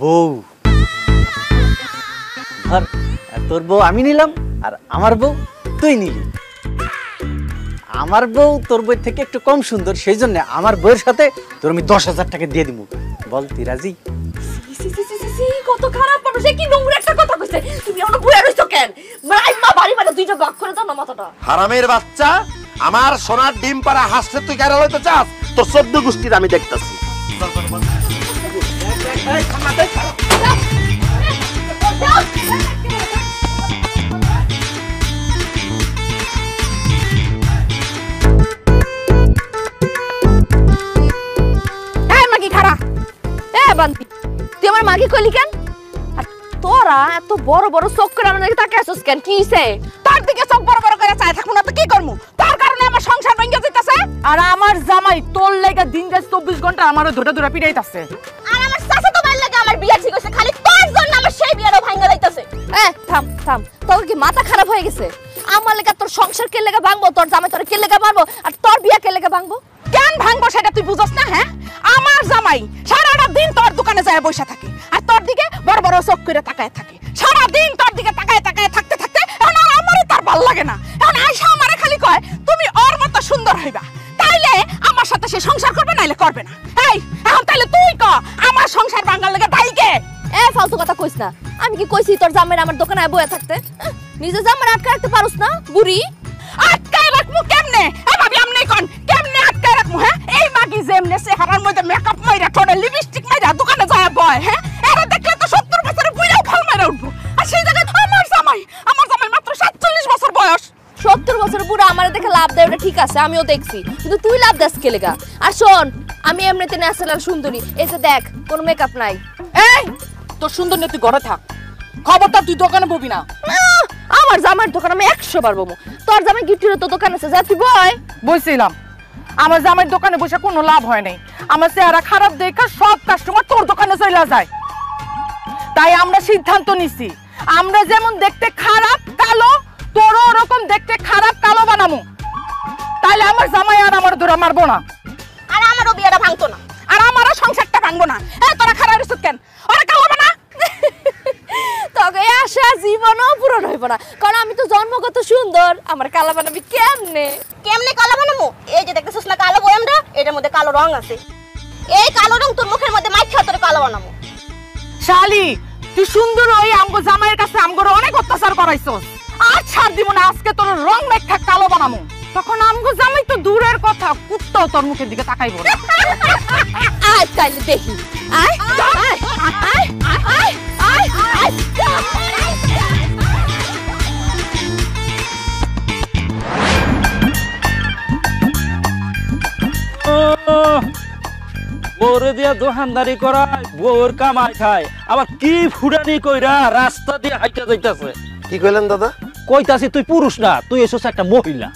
বউ। ধর, তোর বউ আমি নিলাম, আর আমার বউ তুই নিলি। আমার বউ তোর বউয়ের থেকে একটু কম সুন্দর, সেই জন্য আমার বউয়ের সাথে তোর আমি 10,000 টাকা দিয়ে দিব। বল তুই রাজি? কত খারাপ মানুষ, কি নোংরা একটা কথা কইছে। তুমি এমন বুয়া রইছো কেন? মাইমা বাড়ি মানে দুইটা ভাগ করে দাও না মাথাটা। হারামের বাচ্চা, আমার সোনার ডিম পাড়া হাসলে তুই কেন হইতে চাস? তোর 14 গোষ্ঠীর আমি দেখতাছি। তুই আমার মাকে কইলি কেন? আর তোরা এত বড় বড় চোখ করে আমার দিকে তাকিয়ে আছিস কেন? কি হইছে? তার দিকে চোখ বড় বড় করে চাই থাকবো না তো কি করবো? তার কারণে আমার সংসার ভেঙে যাইতাছে, আর আমার জামাই তোর লাগা দিন রাত 24 ঘন্টা আমারও ধরে ধরে পিটাইতাছে। আর আমার চাচাতো ভাই লাগে আমার বিয়া ঠিক হইছে, খালি তোর জন্য আমার সেই বিয়ারও ভাঙা যাইতাছে। থাম থাম, তোর কি মাথা খারাপ হয়ে গেছে? আমার লাগা তোর সংসার কে লাগা ভাঙবো, তোর জামাই তোর কে লাগা মারবো, আর তোর বিয়া কে লাগা ভাঙবো? কেন ভাঙবো সেটা তুই বুঝছ না? হ্যাঁ, আমার জামাই সারাটা দিন তোর দোকানে যায় বসে থাকে, আর তোর দিকে বড় বড় চোখ করে তাকায় থাকে। সারা দিন তোর দিকে তাকায় তাকায় থাকতে থাকতে এখন আর আমারই তার ভাল লাগে না। এখন আয়সা আমারে খালি কয় তুমি ওর মতো সুন্দর হইবা, তাইলে আমার সাথে সে সংসার করবে, নাইলে করবে না। এই এখন তাইলে তুই ক আমার সংসার ভাঙার লাগে দায়ী কে? ফালতু কথা কইস না। আমি কি কইছি তোর জামাই আমার দোকানে বসে থাকতে? নিজে জামাই আটকে রাখতে পারুস না বুড়ি? আটকায় রাখমু কেমনে? ভাবি আমনে কোন কেমনে আটকায় রাখমু? হ্যাঁ, এই মাগি যেমনে চেহারার মধ্যে মেকআপ মাইরা ঠোঁটে লিপস্টিক মাইরা দোকানে যায় বয়, হ্যাঁ, এরা দেখলে তো 70 বছরের বুইড়াও ফাল মাইরা উঠবো। আর সেই জায়গায় আমার জামাই মাত্র 47 বছর বয়স। 70 বছর বুড়া আমার দেখে লাভ দেয়, ওটা ঠিক আছে, আমিও দেখছি, কিন্তু তুই লাভ দাস কে লেগা? আর শোন, আমি এমনিতে ন্যাচারাল সুন্দরী, এসে দেখ কোনো মেকআপ নাই। এই তোর সুন্দর নেই, তুই ঘরে থাক, খবরদার তুই দোকানে ববি না। আমার জামাইয়ের দোকান আমি 100 বার বমু। তোর জামাই গিফটের তো দোকান আছে, যা তুই বয়। বইছিলাম আমার জামাইয়ের দোকানে বসে কোনো লাভ হয় নাই। আমার চেহারা খারাপ দেখে সব কাস্টমার তোর দোকানে চলে যায়। তাই আমরা সিদ্ধান্ত নিছি, আমরা যেমন দেখতে খারাপ কালো, তোরও ওরকম দেখতে খারাপ কালো বানামু। তাইলে আমার জামাই আর আমার ধরে মারবো না, আর আমারও বিয়েটা ভাঙতো না, আর আমারও সংসারটা ভাঙবো না। তোরা খারাপ রিসুত কেন? ওরা কালো বানা। তোকে আশা জীবনও পূরণ হইব না, কারণ আমি তো জন্মগত সুন্দর। আমার কালা বানাবি কেমনে? কেমনে কালো বানাবো? এই যে দেখতেছিস না কালো বয়ামটা, এটার মধ্যে কালো রং আছে। এই কালো রং তোর মুখের মধ্যে মাইখা তোর কালো বানাবো। শালি, তুই সুন্দর ওই আমগো জামাইয়ের কাছে আমগো অনেক অত্যাচার করাইছস। আর ছাড় দিব না, আজকে তোর রং মেখা কালো বানামু। তখন আমগো জামাই তো দূরের কথা, কুত্তাও তোর মুখের দিকে তাকাইবো না। আয় তাইলে দেখি, আয় আয় আয় আয় আয় আয়। বউরে দিয়া দোকানদারি করায়, বউর কামাই খায়, আবার কি ফুটানি কইরা রাস্তা দিয়ে হাইটা যাইতাছে। কি কইলেন দাদা? কইতাছি তুই পুরুষ না, তুই এসেছ একটা মহিলা।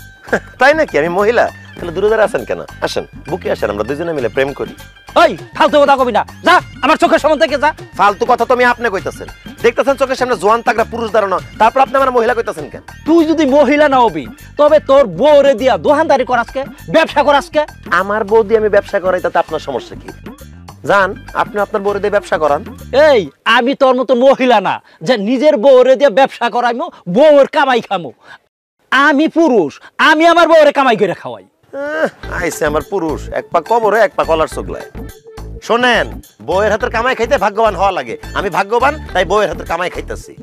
তাই নাকি? আমি মহিলা? তাহলে দূরে দাঁড়া আছেন কেন? আসেন, বুকে আসেন, আমরা দুজনে মিলে প্রেম করি। ওই ফালতু কথা কবি না, যা আমার চোখের সামনে থেকে যা। ফালতু কথা তো আমি আপনি কইতাছেন, দেখতেছেন চোখের সামনে জোয়ান তাগড়া পুরুষ দাঁড়ানো, তারপর আপনি আমার মহিলা কইতাছেন কেন? তুই যদি মহিলা না হবি, তবে তোর বউরে দিয়া দোকানদারি করাসকে, ব্যবসা করাসকে। আমার বউ দিয়ে আমি ব্যবসা করাই, তাতে আপনার সমস্যা কি? জান, আপনি আপনার বউরে দিয়ে ব্যবসা করান। এই আমি তোর মতো মহিলা না যে নিজের বউরে দিয়ে ব্যবসা করাইমু, বউর কামাই খামু। আমি পুরুষ, আমি আমার বউরে কামাই করে খাওয়াই। আইসে আমার পুরুষ, এক পা কবরে এক পা কলার চোখলায়। শোনেন, বউয়ের হাতের কামাই খাইতে ভাগ্যবান হওয়া লাগে। আমি ভাগ্যবান, তাই বউয়ের হাতের কামাই খাইতেছি।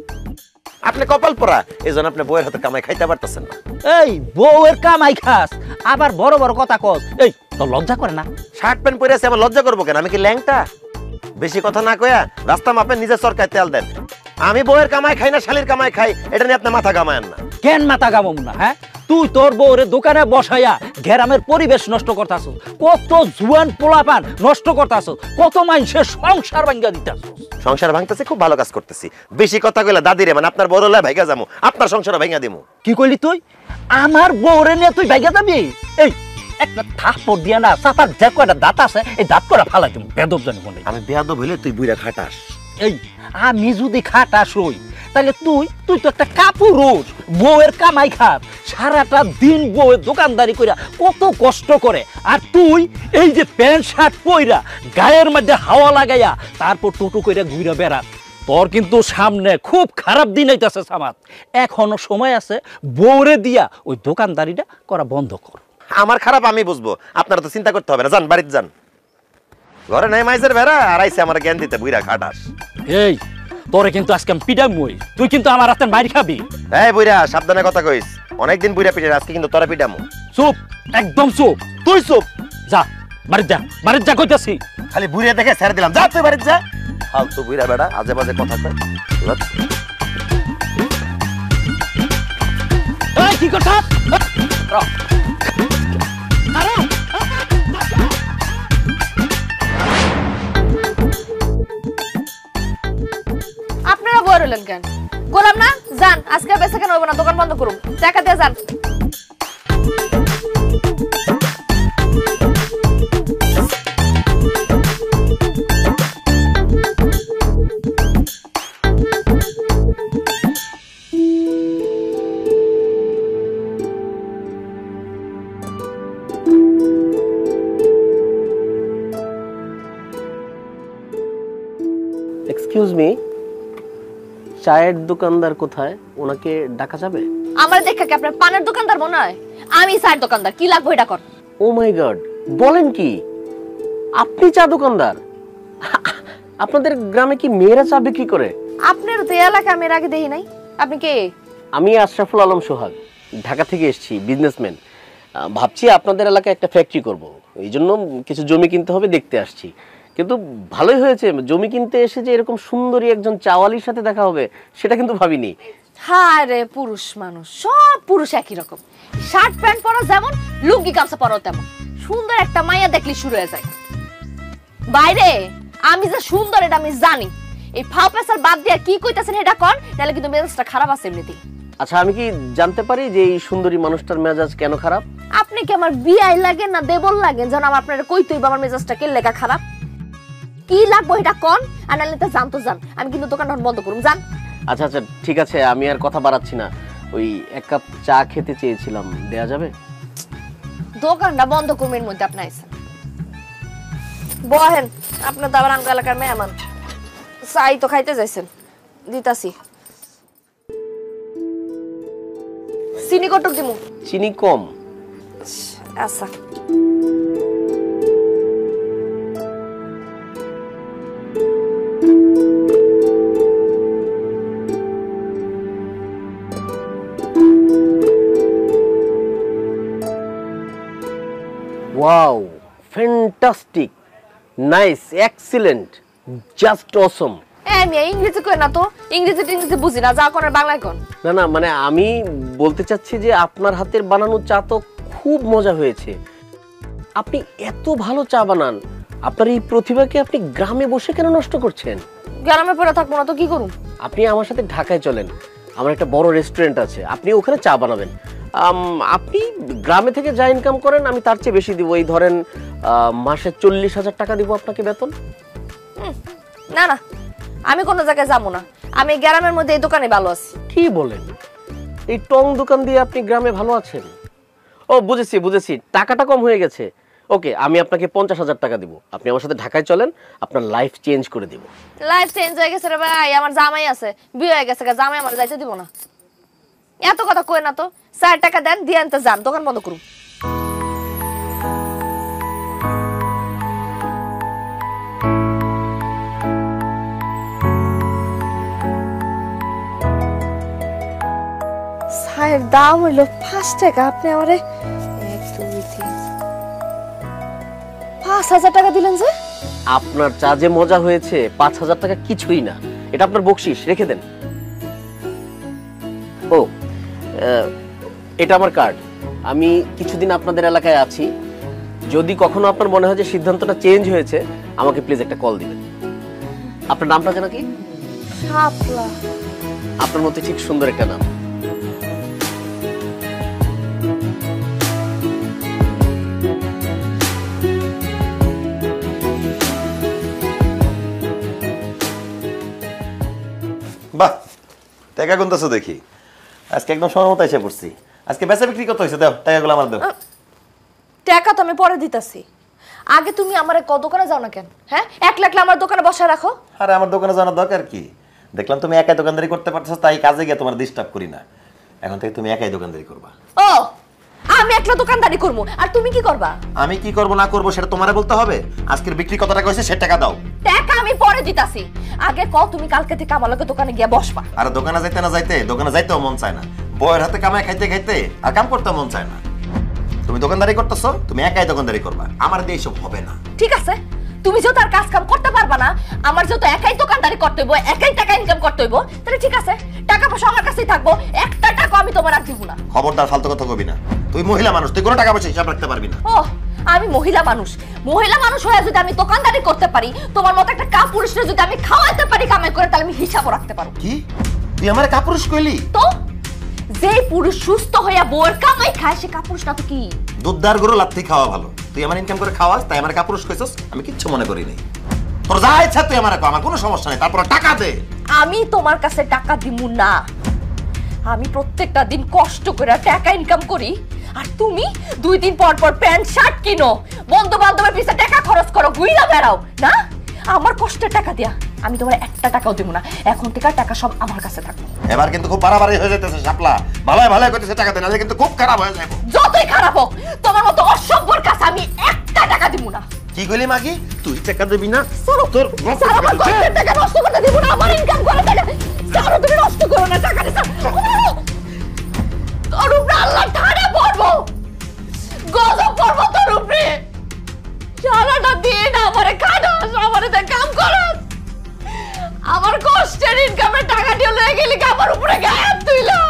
আপনি কপাল পরা, এজন্য আপনি বউয়ের হাতের কামাই খাইতে পারতেছেন না। এই বউয়ের কামাই খাস, আবার বড় বড় কথা কস। এই তোর লজ্জা করে না? শার্ট প্যান্ট পরে আছে, আমার লজ্জা করবো কেন? আমি কি ল্যাংটা? বেশি কথা না কয়া রাস্তা মাপে নিজের সরকার তেল দেন। আমি বউয়ের কামাই খাই না শালির কামাই খাই, এটা নিয়ে আপনি মাথা কামায়েন না। কেন মাথা গামম না? হ্যাঁ, তুই তোর বউরে দোকানে বসাইয়া গ্রামের পরিবেশ নষ্ট করতাছ, কত জুয়ান পোলাপান নষ্ট করতাছ, কত মানুষের সংসার ভাঙ্গা দিতাছ। সংসার ভাঙতেছে, খুব ভালো কাজ করতেছি। বেশি কথা কইলা দাদিরে মানে আপনার বড় লাই ভাইগা যামু, আপনার সংসার ভাঙা দিমু। কি কইলি তুই? আমার বউরে নিয়ে তুই ভাইগা যাবি? এই একটা থাপ্পড় দিয়া না চাপার যে কয়টা দাঁত আছে এই দাঁত করা ফালাই দিমু। বেদব জানি বলে আমি বেয়াদব হইলে তুই বুইরা খাটাস। এই আমি যদি খাটাস হই তাহলে তুই তো একটা কাপুরুষ, বউয়ের কামাই খাত, সারাটা দিন বউয়ের দোকানদারি কইরা কত কষ্ট করে, আর তুই এই যে প্যান্ট শার্ট পইরা গায়ের মধ্যে হাওয়া লাগাইয়া তারপর টোটো কইরা ঘুরে বেড়াস। তোর কিন্তু সামনে খুব খারাপ দিন আইতাছে সামাদ। এখনো সময় আছে, বউরে দিয়া ওই দোকানদারিটা করা বন্ধ কর। আমার খারাপ আমি বুঝবো, আপনারা তো চিন্তা করতে হবে না। যান বাড়িতে যান, ঘরে নাই মাইজের ভেড়া আর আইছে আমার জ্ঞান দিতে বুইরা খাটাস। এই তোরে কিন্তু আজকে আমি পিটামই, তুই কিন্তু আমার হাতে মাইর খাবি। এই বুইরা সাবধানে কথা কইস, অনেকদিন বুইরা পিটে, আজকে কিন্তু তোরা পিটামু। চুপ, একদম চুপ। তুই চুপ, যা বাড়িতে যা, বাড়িতে যা কইতাছি। খালি বুইরা দেখে ছেড়ে দিলাম, যা তুই বাড়িতে যা। ফালতু বুইরা বেড়া আজে বাজে কথা কয়। এই কি কথা? আপনারা বই রইলেন কেন? গোলাম না যান, আজকে বেঁচে কেন হইব না, দোকান বন্ধ করুন, টাকা দিয়ে যান। এক্সকিউজ মি, চায়ের দোকানদার কোথায়? ওনাকে ডাকা যাবে? আমার দেখা কি আপনার পানের দোকানদার মনে হয়? আমি চায়ের দোকানদার, কি লাগবে এটা কর। ও মাই গড, বলেন কি আপনি চা দোকানদার? আপনাদের গ্রামে কি মেয়েরা চা বিক্রি করে? আপনার তো এলাকা আমি আগে দেখি নাই। আপনি কে? আমি আশরাফুল আলম সোহাগ, ঢাকা থেকে এসেছি, বিজনেসম্যান। ভাবছি আপনাদের এলাকায় একটা ফ্যাক্টরি করব, এই জন্য কিছু জমি কিনতে হবে, দেখতে আসছি। কিন্তু ভালোই হয়েছে, জমি কিনতে এসে যে এরকম সুন্দরী একজন চাওয়ালির সাথে দেখা হবে সেটা কিন্তু ভাবিনি। হ্যাঁ রে, পুরুষ মানুষ, সব পুরুষ একই রকম, শার্ট প্যান্ট পরা যেমন, লুঙ্গি গামছা পরাও তেমন। সুন্দর একটা মাইয়া দেখলি শুরু হয়ে যায়। বাইরে আমি যে সুন্দর এটা আমি জানি। এই ফাও পেছার বাদ দিয়ে কি কইতাছেন এটা কর, নাহলে কিন্তু মেজাজটা খারাপ আছে এমনিতেই। আচ্ছা, আমি কি জানতে পারি যে এই সুন্দরী মানুষটার মেজাজ কেন খারাপ? আপনি কি আমার বিয়াই লাগেন না দেবল লাগেন যেন আপনার কইতেই আমার মেজাজটা কে লেখা খারাপ? কি লাগবো এটা কোন, আর নাহলে তো জান তো জান, আমি কিন্তু দোকানটা বন্ধ করুম, জান। আচ্ছা আচ্ছা ঠিক আছে, আমি আর কথা বাড়াচ্ছি না। ওই এক কাপ চা খেতে চেয়েছিলাম, দেয়া যাবে? দোকানটা বন্ধ করুমের মধ্যে আপনি আইছেন, বহেন। আপনার তো আবার আমগো এলাকার মেহমান, চাই তো খাইতে যাইছেন, দিতাছি। চিনি কটক দিমু? চিনি কম। আচ্ছা। Wow, fantastic, nice, excellent, just অসম। আমি ইংরেজি কই না তো, ইংরেজি বুঝি না, যা করার বাংলায় কোন। না না, মানে আমি বলতে চাচ্ছি যে আপনার হাতের বানানো চা তো খুব মজা হয়েছে। আপনি এত ভালো চা বানান, আপনার এই প্রতিভাকে আপনি গ্রামে বসে কেন নষ্ট করছেন? গ্রামে পড়ে থাকবো না তো কি করুম? আপনি আমার সাথে ঢাকায় চলেন, আমার একটা বড় রেস্টুরেন্ট আছে, আপনি ওখানে চা বানাবেন। আপনি গ্রামে থেকে যা ইনকাম করেন আমি তার চেয়ে বেশি দিব। এই ধরেন মাসে 40,000 টাকা দিব আপনাকে বেতন। না না, আমি কোনো জায়গায় যাবো না, আমি গ্রামের মধ্যে এই দোকানে ভালো আছি। কি বলেন? এই টং দোকান দিয়ে আপনি গ্রামে ভালো আছেন? ও বুঝেছি বুঝেছি, টাকাটা কম হয়ে গেছে। ওকে, আমি আপনাকে 50,000 টাকা দিব, আপনি আমার সাথে ঢাকায় চলেন, আপনার লাইফ চেঞ্জ করে দিব। লাইফ চেঞ্জ হয়ে গেছে রে ভাই, আমার জামাই আছে, বিয়ে হয়ে গেছে, জামাই আমার যাইতে দিব না। এত কথা কই না তো, 4 টাকা দেন, দিয়ে আনতে যান, দোকান বন্ধ করুন। চায়ের দাম হইল 5 টাকা, আপনি আমারে 1 2 3 5,000 টাকা দিলেন যে? আপনার চা যে মজা হয়েছে 5,000 টাকা কিছুই না, এটা আপনার বকশিশ, রেখে দেন। ও এটা আমার কার্ড, আমি কিছুদিন আপনাদের এলাকায় আছি, যদি কখনো আপনার মনে হয় যে সিদ্ধান্তটা চেঞ্জ হয়েছে আমাকে প্লিজ একটা কল দিবেন। আপনার নামটা জানা কি? শাপলা। আপনার মতো ঠিক সুন্দর একটা নাম। বাহ, টাকা গুনতেছো দেখি। আজকে একদম সময় মতো এসে পড়ছি। আজকে বেচা বিক্রি কত হয়েছে? দাও টাকাগুলো আমার দাও। টাকা তো আমি পরে দিতাছি, আগে তুমি আমার দোকানে যাও না কেন? হ্যাঁ, একলা একলা আমার দোকানে বসে রাখো। আরে আমার দোকানে যাওয়ার দরকার কি? দেখলাম তুমি একাই দোকানদারি করতে পারতেছো, তাই কাজে গিয়ে তোমার ডিস্টার্ব করি না। এখন থেকে তুমি একাই দোকানদারি করবা। ও, আমি একলা দোকানদারি করবো, আর তুমি কি করবা? আমি কি করব না করব সেটা তোমারে বলতে হবে। আজকের বিক্রি কত টাকা হয়েছে সে টাকা দাও। টাকা আমি পরে দিতাছি, আগে কও তুমি কালকে থেকে আমার লগে দোকানে গিয়ে বসবা। আর দোকানে যাইতে না যাইতে, দোকানে যাইতেও মন চায় না, বউয়ের হাতে কামাই খাইতে খাইতে আর কাম করতে মন চায় না। তুমি দোকানদারি করতেছো, তুমি একাই দোকানদারি করবা, আমার দিয়ে এসব হবে না। ঠিক আছে, তুমি যেহেতু আর কাজ কাম করতে পারবা না, আমার যেহেতু একাই দোকানদারি করতে হইব, একাই টাকা ইনকাম করতে হইব, তাহলে ঠিক আছে, টাকা পয়সা আমার কাছেই থাকবো, একটা টাকা আমি তোমার আর দিব না। খবরদার ফালতু কথা কবি না, তুই মহিলা মানুষ, তুই কোনো টাকা পয়সা হিসাব রাখতে পারবি না। ও, আমি মহিলা মানুষ, মহিলা মানুষ হয়ে যদি আমি দোকানদারি করতে পারি, তোমার মতো একটা কাপুরুষরে যদি আমি খাওয়াতে পারি কামাই করে, তাহলে আমি হিসাবও রাখতে পারবো। কি তুই আমার কাপুরুষ কইলি? তো যে পুরুষ সুস্থ হইয়া বউয়ের কামাই খায় সে কাপুরুষ না তো কি? দুধদার গরু লাত্তি খাওয়া ভালো। তুই আমার ইনকাম করে খাওয়াস, তাই আমার কাপুরুষ কইছস, আমি কিচ্ছু মনে করি নাই। তোর যা ইচ্ছা তুই আমার কো, আমার কোনো সমস্যা নাই, তারপর টাকা দে। আমি তোমার কাছে টাকা দিমু না, আমি প্রত্যেকটা দিন কষ্ট করে টাকা ইনকাম করি, আর তুমি 2 দিন পর পর প্যান্ট শার্ট কিনো, বন্ধু বান্ধবের পিছে টাকা খরচ করো, ঘুইরা বেড়াও না। আমার কষ্টের টাকা দিয়া আমি তোমার একটা টাকাও দেব না, এখন থেকে টাকা সব আমার কাছে থাকবে। এবার কিন্তু খুব বাড়াবাড়ি হয়ে যাইতেছে শাপলা, ভালোই ভালোই কইতেছে টাকা দে, নালে কিন্তু খুব খারাপ হয়ে যাবে। যতই খারাপ হোক, তোমার মতো অসভ্যর কাছে আমি একটা টাকা দিব না। কি কইলি মাগি? তুই টাকা দিবি না? তোর আমার কষ্টের টাকা নষ্ট করতে দিব না, আমার ইনকাম করে টাকা সারা তুমি নষ্ট করো না, টাকা দিছ তোর উপরে আল্লাহ ঠাড়া পড়বো, গজব পড়বো তোর উপরে। সারাটা দিন আমারে খাটাস, আমারে কাম করস, আমার কষ্টের ইনকামের টাকা দিয়ে লয়ে গেলি আমার উপরে গায়েব তুইলা।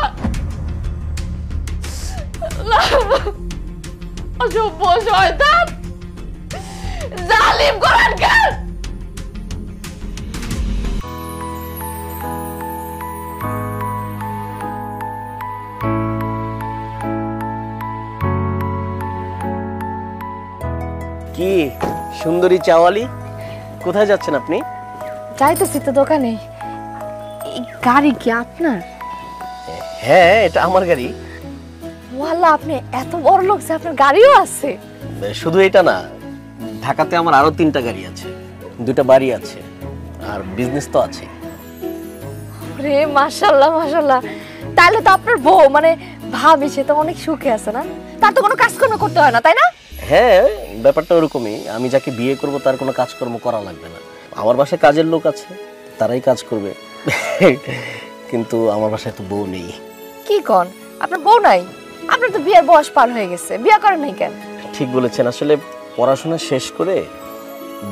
অসভ্য শয়তান, জালিম কোরআনকার। কি সুন্দরী চাওয়ালি, কোথায় যাচ্ছেন আপনি? যাইতেছি তো দোকানে। এই গাড়ি কি আপনার? হ্যাঁ, এটা আমার গাড়ি। ওয়াল্লাহ, আপনি এত বড় লোক যে আপনার গাড়িও আছে? শুধু এটা না, ঢাকাতে আমার আরো 3টা গাড়ি আছে, 2টা বাড়ি আছে, আর বিজনেস তো আছে। রে মাশাআল্লাহ মাশাআল্লাহ, তাহলে তো আপনার বউ মানে ভাবি সে তো অনেক সুখে আছে না? তার তো কোনো কাজকর্ম করতে হয় না, তাই না? হ্যাঁ, ব্যাপারটা ওরকমই। আমি যাকে বিয়ে করব তার কোনো কাজকর্ম করা লাগবে না। আমার বাসায় কাজের লোক আছে, তারাই কাজ করবে। কিন্তু আমার বাসায় তো বউ নেই। কি কোন, আপনার বউ নাই? আপনার তো বিয়ের বয়স পার হয়ে গেছে, বিয়ে করেন নাই কেন? ঠিক বলেছেন, আসলে পড়াশোনা শেষ করে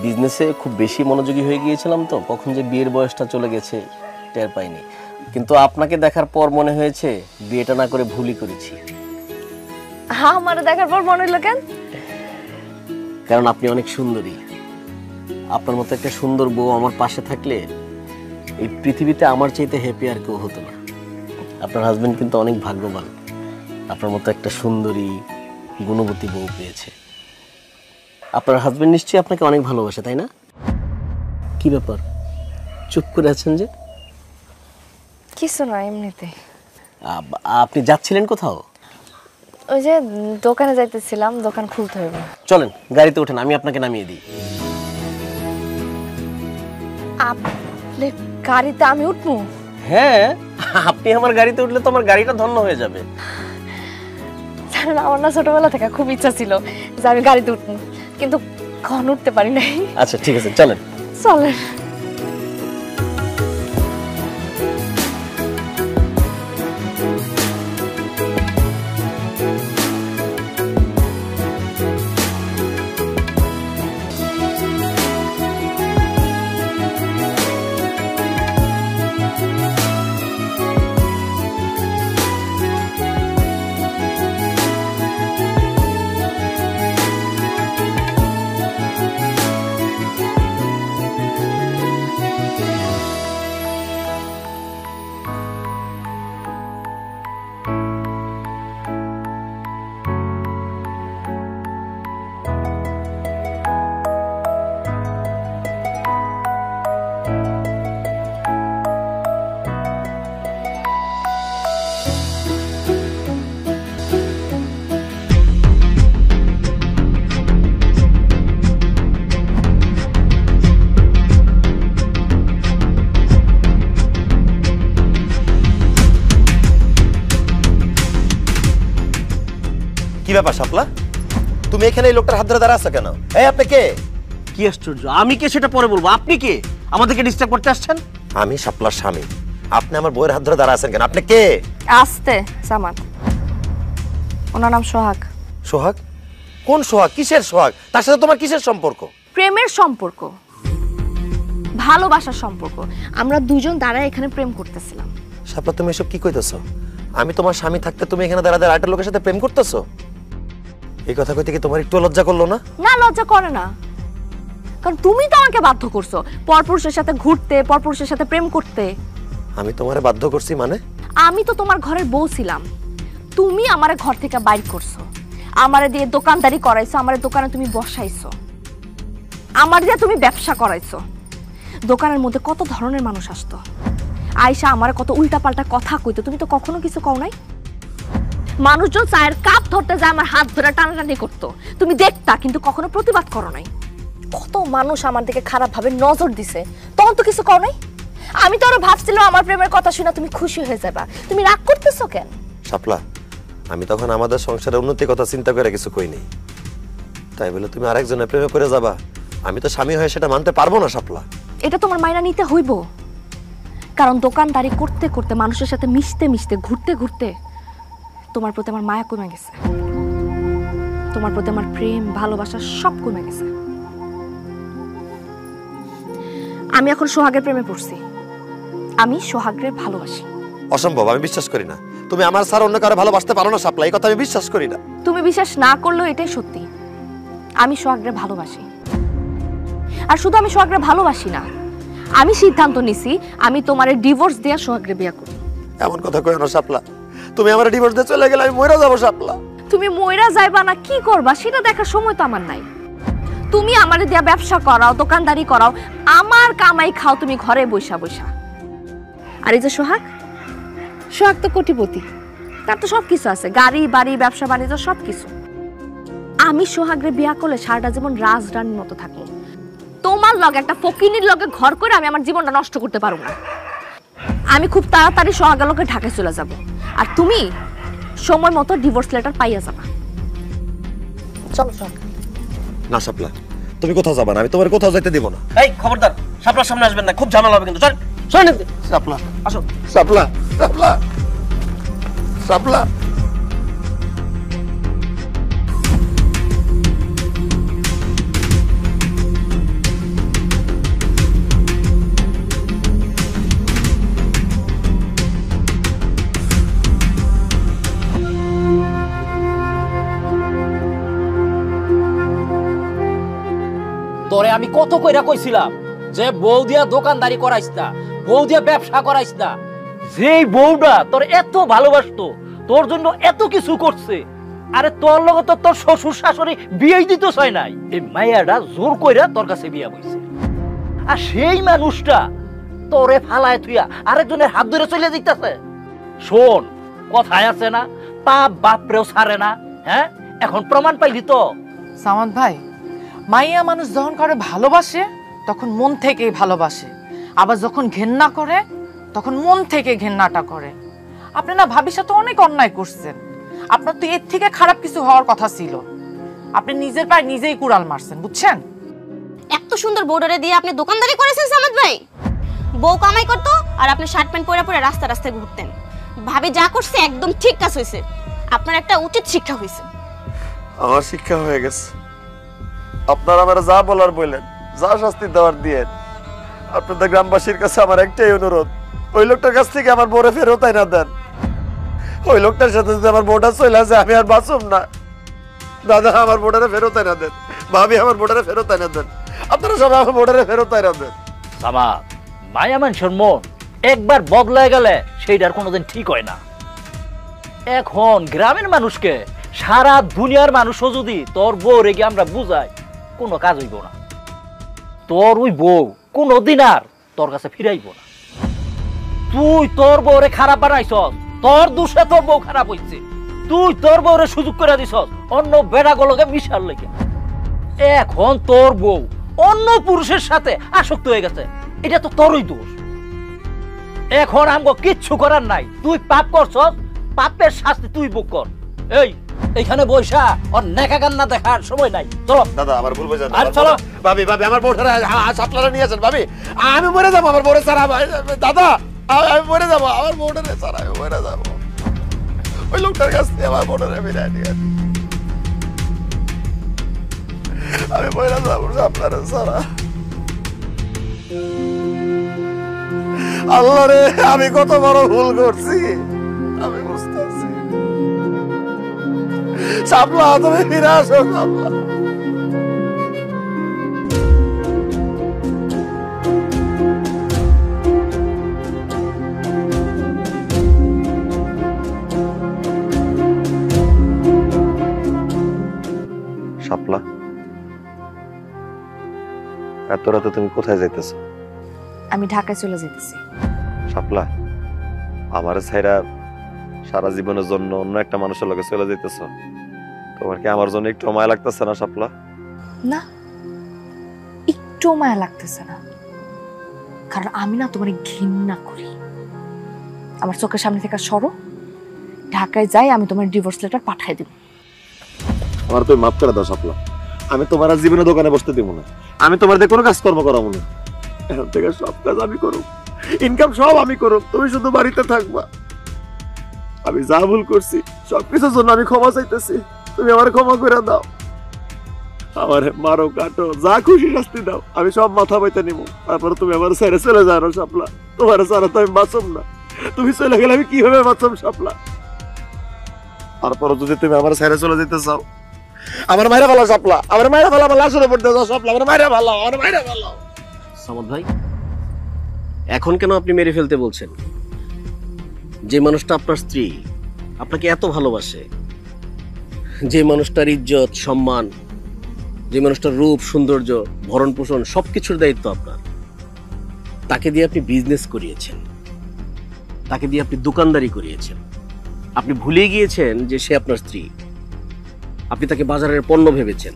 বিজনেসে খুব বেশি মনোযোগী হয়ে গিয়েছিলাম, তো কখন যে বিয়ের বয়সটা চলে গেছে টের পাইনি। কিন্তু আপনাকে দেখার পর মনে হয়েছে বিয়েটা না করে ভুলই করেছি। হ্যাঁ, আমার দেখার পর মনে হলো কেন? কারণ আপনি অনেক সুন্দরী। আপনার মতো একটা সুন্দর বউ আমার পাশে থাকলে এই পৃথিবীতে আমার চাইতে হ্যাপি আর কেউ হতো না। আপনার হাজবেন্ড কিন্তু অনেক ভাগ্যবান, আপনার মতো একটা সুন্দরী গুণবতী বউ পেয়েছে। আপনার হাজবেন্ড নিশ্চয়ই আপনাকে অনেক ভালোবাসে, তাই না? কি ব্যাপার, চুপ করে আছেন যে? কিছু না, এমনিতে। আপনি যাচ্ছিলেন কোথাও? ওই যে দোকানে যাইতেছিলাম, দোকান খুলতে হবে। চলেন গাড়িতে ওঠেন, আমি আপনাকে নামিয়ে দিই। আপনি গাড়িতে আমি উঠবো? হ্যাঁ, আপনি আমার গাড়িতে উঠলে তো আমার গাড়িটা ধন্য হয়ে যাবে। জানেন, আমার না ছোটবেলা থেকে খুব ইচ্ছা ছিল যে আমি গাড়িতে উঠবো, কিন্তু কখন উঠতে পারি নাই। আচ্ছা ঠিক আছে, চলেন চলেন। কি ব্যাপার শাপলা, তুমি এখানে এই লোকটার হাত ধরে দাঁড়া আছো কেন? এই আপনি কে? কি আশ্চর্য, আমি কে সেটা পরে বলবো, আপনি কে আমাদেরকে ডিস্টার্ব করতে আসছেন? আমি শাপলার স্বামী, আপনি আমার বউয়ের হাত ধরে দাঁড়া আছেন কেন? আপনি কে? আস্তে সামাদ, ওনার নাম সোহাগ। সোহাগ? কোন সোহাগ? কিসের সোহাগ? তার সাথে তোমার কিসের সম্পর্ক? প্রেমের সম্পর্ক, ভালোবাসার সম্পর্ক। আমরা দুজন দাঁড়ায় এখানে প্রেম করতেছিলাম। শাপলা তুমি এসব কি কইতেছো? আমি তোমার স্বামী থাকতে তুমি এখানে দাঁড়া দাঁড়া আরেকটা লোকের সাথে প্রেম করতেছো? এই কথা কইতে কি তোমার একটু লজ্জা করলো না? না, লজ্জা করে না, কারণ তুমি তো আমাকে বাধ্য করছো পরপুরুষের সাথে ঘুরতে, পরপুরুষের সাথে প্রেম করতে। আমি তোমারে বাধ্য করছি মানে? আমি তো তোমার ঘরের বউ ছিলাম, তুমি আমারে ঘর থেকে বাইর করছো, আমারে দিয়ে দোকানদারি করাইছো, আমারে দোকানে তুমি বসাইছো, আমার দিয়ে তুমি ব্যবসা করাইছো। দোকানের মধ্যে কত ধরনের মানুষ আসতো, আয়সা আমারে কত উল্টাপাল্টা কথা কইতো, তুমি তো কখনো কিছু কও নাই। মানুষজন চায়ের কাপ ধরতে যায় আমার হাত ধরে টানাটানি করতো, তুমি দেখতা কিন্তু কখনো প্রতিবাদ করো নাই। কত মানুষ আমার দিকে খারাপ ভাবে নজর দিছে, তখন তো কিছু কও নাই। আমি তো আরো ভাবছিলাম আমার প্রেমের কথা শুনে তুমি খুশি হয়ে যাবা, তুমি রাগ করতেছো কেন? শাপলা, আমি তখন আমাদের সংসারের উন্নতির কথা চিন্তা করে কিছু কই নাই, তাই বলে তুমি আরেকজনের প্রেমে পড়ে যাবা, আমি তো স্বামী হয়ে সেটা মানতে পারবো না শাপলা। এটা তোমার মাইনা নিতে হইব, কারণ দোকানদারি করতে করতে, মানুষের সাথে মিশতে মিশতে, ঘুরতে ঘুরতে তোমার প্রতি আমার মায়া কমে গেছে, তোমার প্রতি আমার প্রেম ভালোবাসা সব কমে গেছে। আমি এখন সোহাগের প্রেমে পড়ছি, আমি সোহাগরে ভালোবাসি। অসম্ভব, আমি বিশ্বাস করি না। তুমি আমার ছাড়া অন্য কারো ভালোবাসতে পারো না শাপলা, এই কথা আমি বিশ্বাস করি না। তুমি বিশ্বাস না করলেও এটাই সত্যি, আমি সোহাগরে ভালোবাসি। আর শুধু আমি সোহাগরে ভালোবাসি না, আমি সিদ্ধান্ত নিছি আমি তোমারে ডিভোর্স দিয়া সোহাগরে বিয়ে করব। এমন কথা কইও না শাপলা, তুমি আমার ডিভোর্স দিয়ে চলে গেলে আমি মইরা যাব শাপলা। তুমি মইরা যাইবা না কি করবা সেটা দেখার সময় তো আমার নাই। তুমি আমারে দিয়া ব্যবসা করাও, দোকানদারি করাও, আমার কামাই খাও তুমি ঘরে বইসা বইসা। আর এই যে সোহাগ, সোহাগ তো কোটিপতি, তার তো সবকিছু আছে, গাড়ি বাড়ি ব্যবসা বাণিজ্য সবকিছু। আমি সোহাগরে বিয়া করলে সারাটা জীবন রাজরানীর মতো থাকবো, তোমার লগে একটা ফকিনীর লগে ঘর করে আমি আমার জীবনটা নষ্ট করতে পারবো না। আমি খুব তাড়াতাড়ি সোহাগের লগে ঢাকায় চলে যাব, আর তুমি সময় মতো ডিভোর্স লেটার পাইয়া যাবা। চলো সোহাগ। না শাপলা, তুমি কোথাও যাবা না, আমি তোমার কোথাও যাইতে দিব না। এই খবরদার, শাপলার সামনে আসবেন না, খুব ঝামেলা হবে কিন্তু। চল চল শাপলা, আসো। শাপলা, শাপলা, শাপলা। তোরে আমি কত কইরা কইছিলাম যে বউ দিয়া দোকানদারি করাইস না, বউ দিয়া ব্যবসা করাইস না। যেই বউটা তোর এত ভালোবাসতো, তোর জন্য এত কিছু করছে, আরে তোর লগে তো তোর শ্বশুর শাশুড়ি বিয়েই দিতে চায় নাই, এই মাইয়াটা জোর কইরা তোর কাছে বিয়া বইছে। আর সেই মানুষটা তোরে ফালায় থুইয়া আরেকজনের হাত ধরে চলে দিতেছে। শোন, কথায় আছে না, পাপ বাপরেও ছাড়ে না। হ্যাঁ, এখন প্রমাণ পাইলি তো। সামাদ ভাই, মাইয়া মানুষ যখন করে ভালোবাসে তখন মন থেকেই ভালোবাসে, আবার যখন ঘেন্না করে তখন মন থেকে ঘেন্নাটা করে। আপনি না ভাবির সাথে অনেক অন্যায় করছেন, আপনার তো এর থেকে খারাপ কিছু হওয়ার কথা ছিল। আপনি নিজের পায়ে নিজেই কুড়াল মারছেন, বুঝছেন? এত সুন্দর বউডারে দিয়ে আপনি দোকানদারি করেছেন সামাদ ভাই। বউ কামাই করতো আর আপনি শার্ট প্যান্ট পরে পরে রাস্তা রাস্তায় ঘুরতেন। ভাবি যা করছে একদম ঠিক কাজ হয়েছে, আপনার একটা উচিত শিক্ষা হয়েছে। আমার শিক্ষা হয়ে গেছে, আপনারা আমার যা বলার বললেন, যা শাস্তি দেওয়ার দিয়েন। আপনাদের গ্রামবাসীর কাছে আমার একটাই অনুরোধ, ওই লোকটার কাছ থেকে আমার বউরে ফেরত আইনা দেন। ওই লোকটার সাথে যদি আমার বউটা চলে আসে আমি আর বাঁচুম না। দাদা, আমার বউটারে ফেরত আইনা দেন। ভাবি, আমার বউটারে ফেরত আইনা দেন। আপনারা সবাই আমার বউটারে ফেরত আইনা দেন। সামাদ, মায়া মানুষের মন একবার বদলায় গেলে সেইটার কোনোদিন ঠিক হয় না। এখন গ্রামের মানুষকে সারা দুনিয়ার মানুষও যদি তোর বউ রেগে আমরা বুঝাই, কোনো কাজ হইব না। তোর ওই বউ কোনোদিন আর তোর কাছে ফিরাইব না। তুই তোর বউরে খারাপ বানাইছ, তোর দোষে তোর বউ খারাপ হইছে। তুই তোর বউরে সুযোগ করে দিছ অন্য বেড়াগুলোকে মিশার লেগে। এখন তোর বউ অন্য পুরুষের সাথে আসক্ত হয়ে গেছে, এটা তো তোরই দোষ। এখন আমগো কিচ্ছু করার নাই, তুই পাপ করছস, পাপের শাস্তি তুই ভোগ কর। এই এখানে বৈশা ওর নেকা কান্না দেখার সময় নাই। চলো দাদা আমার ভুল বুঝেন। আর চলো ভাবি ভাবি আমার বউটারে সাপলারে নিয়ে আসেন ভাবি। আমি মরে যাবো আমার বউরে ছাড়া। দাদা আমি মরে যাবো আমার বউটারে ছাড়া। আমি মরে যাবো। ওই লোকটার কাছ থেকে আমার বউটারে বিদায় নিয়ে আমি মরে যাবো সাপলারে ছাড়া। আল্লাহ রে আমি কত বড় ভুল করছি আমি বুঝতেছি। সাপলা তুমি ফিরে আসো সাপলা। শাপলা এত রাতে তুমি কোথায় যাইতেছো? আমি ঢাকায় চলে যেতেছি। শাপলা আমার ছাইরা সারা জীবনের জন্য অন্য একটা মানুষের লগে চলে যাইতেছো, তোমার কি আমার জন্য একটু মায়া লাগতেছে না শাপলা? না, একটু মায়া লাগতেছে না, কারণ আমি না তোমার ঘৃণা করি। আমার চোখের সামনে থেকে সরো, ঢাকায় যাই, আমি তোমার ডিভোর্স লেটার পাঠাই দিব। আমার তুমি মাফ করে দাও শাপলা, আমি তোমার আর জীবনে দোকানে বসতে দিব না। আমি তোমার দিয়ে কোনো কাজকর্ম করাবো না। এখন থেকে সব কাজ আমি করব, ইনকাম সব আমি করব, তুমি শুধু বাড়িতে থাকবা। আমি যা ভুল করছি সবকিছুর জন্য আমি ক্ষমা চাইতেছি, তুমি আমার ক্ষমা করে দাও। আমার মারো কাটো যা খুশি শাস্তি দাও, আমি সব মাথা বইতে নিব। তারপরে তুমি আমার ছেড়ে চলে যাও শাপলা, তোমার ছাড়া তো আমি বাঁচব না। তুমি চলে গেলে আমি কিভাবে বাঁচব শাপলা? তারপরে যদি তুমি আমার ছেড়ে চলে যেতে চাও, আমার মায়েরা ভালো শাপলা, আমার মায়েরা ভালো, আমার লাশের উপর দিয়ে যাও শাপলা, আমার মায়েরা ভালো, আমার মায়েরা ভালো। সামাদ ভাই, এখন কেন আপনি মেরে ফেলতে বলছেন? যে মানুষটা আপনার স্ত্রী, আপনাকে এত ভালোবাসে, যে মানুষটার ইজ্জত সম্মান, যে মানুষটার রূপ সৌন্দর্য ভরণ পোষণ সবকিছুর দায়িত্ব আপনার, তাকে দিয়ে আপনি বিজনেস করিয়েছেন, তাকে দিয়ে আপনি দোকানদারি করিয়েছেন। আপনি ভুলে গিয়েছেন যে সে আপনার স্ত্রী। আপনি তাকে বাজারের পণ্য ভেবেছেন।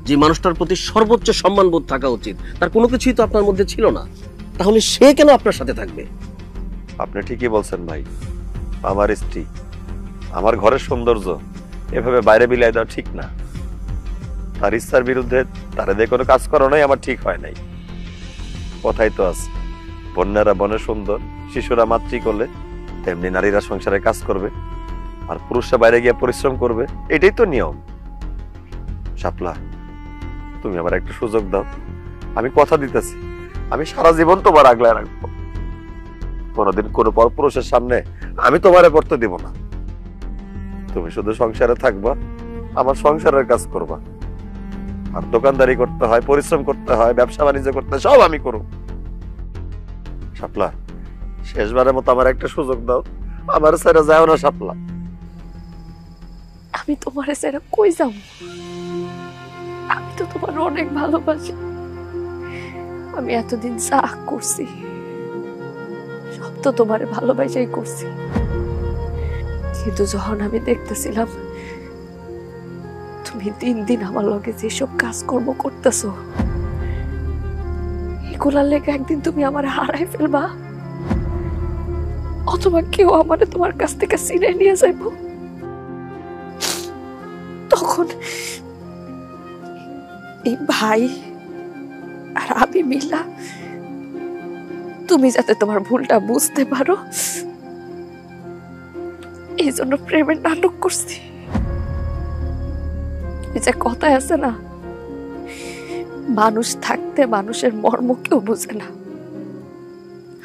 যে মানুষটার প্রতি সর্বোচ্চ সম্মানবোধ থাকা উচিত, তার কোনো কিছুই তো আপনার মধ্যে ছিল না। তাহলে সে কেন আপনার সাথে থাকবে? আপনি ঠিকই বলছেন ভাই, আমার স্ত্রী, আমার ঘরের সৌন্দর্য এভাবে বাইরে বিলাই দেওয়া ঠিক না। তার ইচ্ছার বিরুদ্ধে তারা দিয়ে কোনো কাজ করানোই আমার ঠিক হয় নাই। কথাই তো আছে, বন্যারা বনে সুন্দর, শিশুরা মাতৃ করলে তেমনি নারীরা সংসারে কাজ করবে, আর পুরুষরা বাইরে গিয়ে পরিশ্রম করবে, এটাই তো নিয়ম। শাপলা তুমি আমার একটা সুযোগ দাও, আমি কথা দিতেছি, আমি সারা জীবন তোমার আগলায় রাখবো। কোনোদিন কোনো পরপুরুষের সামনে আমি তোমারে পড়তে দিব না। তুমি শুধু সংসারে থাকবা, আমার সংসারের কাজ করবা, আর দোকানদারি করতে হয়, পরিশ্রম করতে হয়, ব্যবসা বাণিজ্য করতে হয়, সব আমি করব। শাপলা শেষবারের মতো আমার একটা সুযোগ দাও, আমার ছেড়ে যাও না শাপলা। আমি তোমার ছেড়ে কই যাব? আমি তো তোমার অনেক ভালোবাসি। আমি এতদিন যা করছি সব তো তোমার ভালোবাসাই করছি, কিন্তু যখন আমি দেখতেছিলাম তুমি দিন দিন আমার লগে যেসব কাজকর্ম করতেছো, এগুলার লেগে একদিন তুমি আমার হারাই ফেলবা, অথবা কেউ আমার তোমার কাছ থেকে ছিনে নিয়ে যাইব, তখন এই ভাই আর আমি মিলা তুমি যাতে তোমার ভুলটা বুঝতে পারো এই জন্য প্রেমের নাটক করছি। এই যে কথায় আছে না, মানুষ থাকতে মানুষের মর্ম কেউ বুঝে না,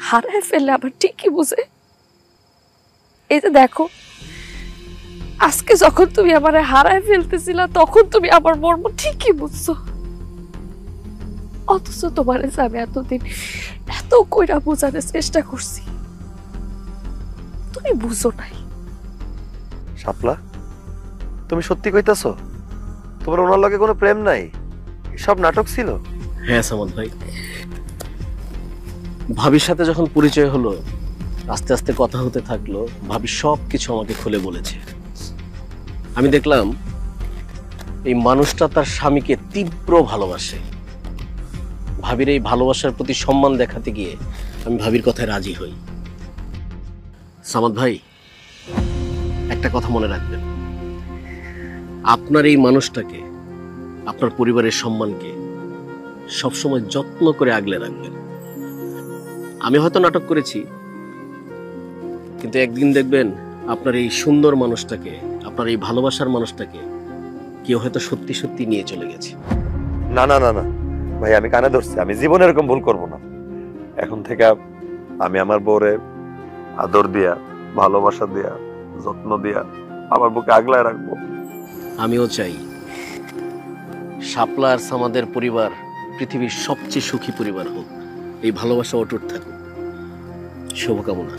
হারায় ফেললে আবার ঠিকই বুঝে। এই যে দেখো, আজকে যখন তুমি আমার হারায় ফেলতেছিলা, তখন তুমি আমার মর্ম ঠিকই বুঝছো, অথচ তোমার আমি এতদিন এত কইরা বোঝানোর চেষ্টা করছি, তুমি বুঝো নাই। শাপলা তুমি সত্যি কইতাছো তোমার ওনার লগে কোনো প্রেম নাই, সব নাটক ছিল? হ্যাঁ সামাদ ভাই, ভাবির সাথে যখন পরিচয় হলো, আস্তে আস্তে কথা হতে থাকলো, ভাবি সব কিছু আমাকে খুলে বলেছে। আমি দেখলাম এই মানুষটা তার স্বামীকে তীব্র ভালোবাসে। ভাবির এই ভালোবাসার প্রতি সম্মান দেখাতে গিয়ে আমি ভাবির কথায় রাজি হই। সামাদ ভাই, একটা কথা মনে রাখবেন, আপনার এই মানুষটাকে, আপনার পরিবারের সম্মানকে সবসময় যত্ন করে আগলে রাখবেন। আমি হয়তো নাটক করেছি, কিন্তু একদিন দেখবেন আপনার এই সুন্দর মানুষটাকে, আপনার এই ভালোবাসার মানুষটাকে কেউ হয়তো সত্যি সত্যি নিয়ে চলে গেছে। না না না না ভাই, আমি কানে ধরছি, আমি জীবনে এরকম ভুল করব না। এখন থেকে আমি আমার বউরে আদর দিয়া, ভালোবাসা দিয়া, যত্ন দিয়া আমার বুকে আগলায় রাখবো। আমিও চাই শাপলা আর সামাদের পরিবার পৃথিবীর সবচেয়ে সুখী পরিবার হোক, এই ভালোবাসা অটুট থাকুক। শুভকামনা।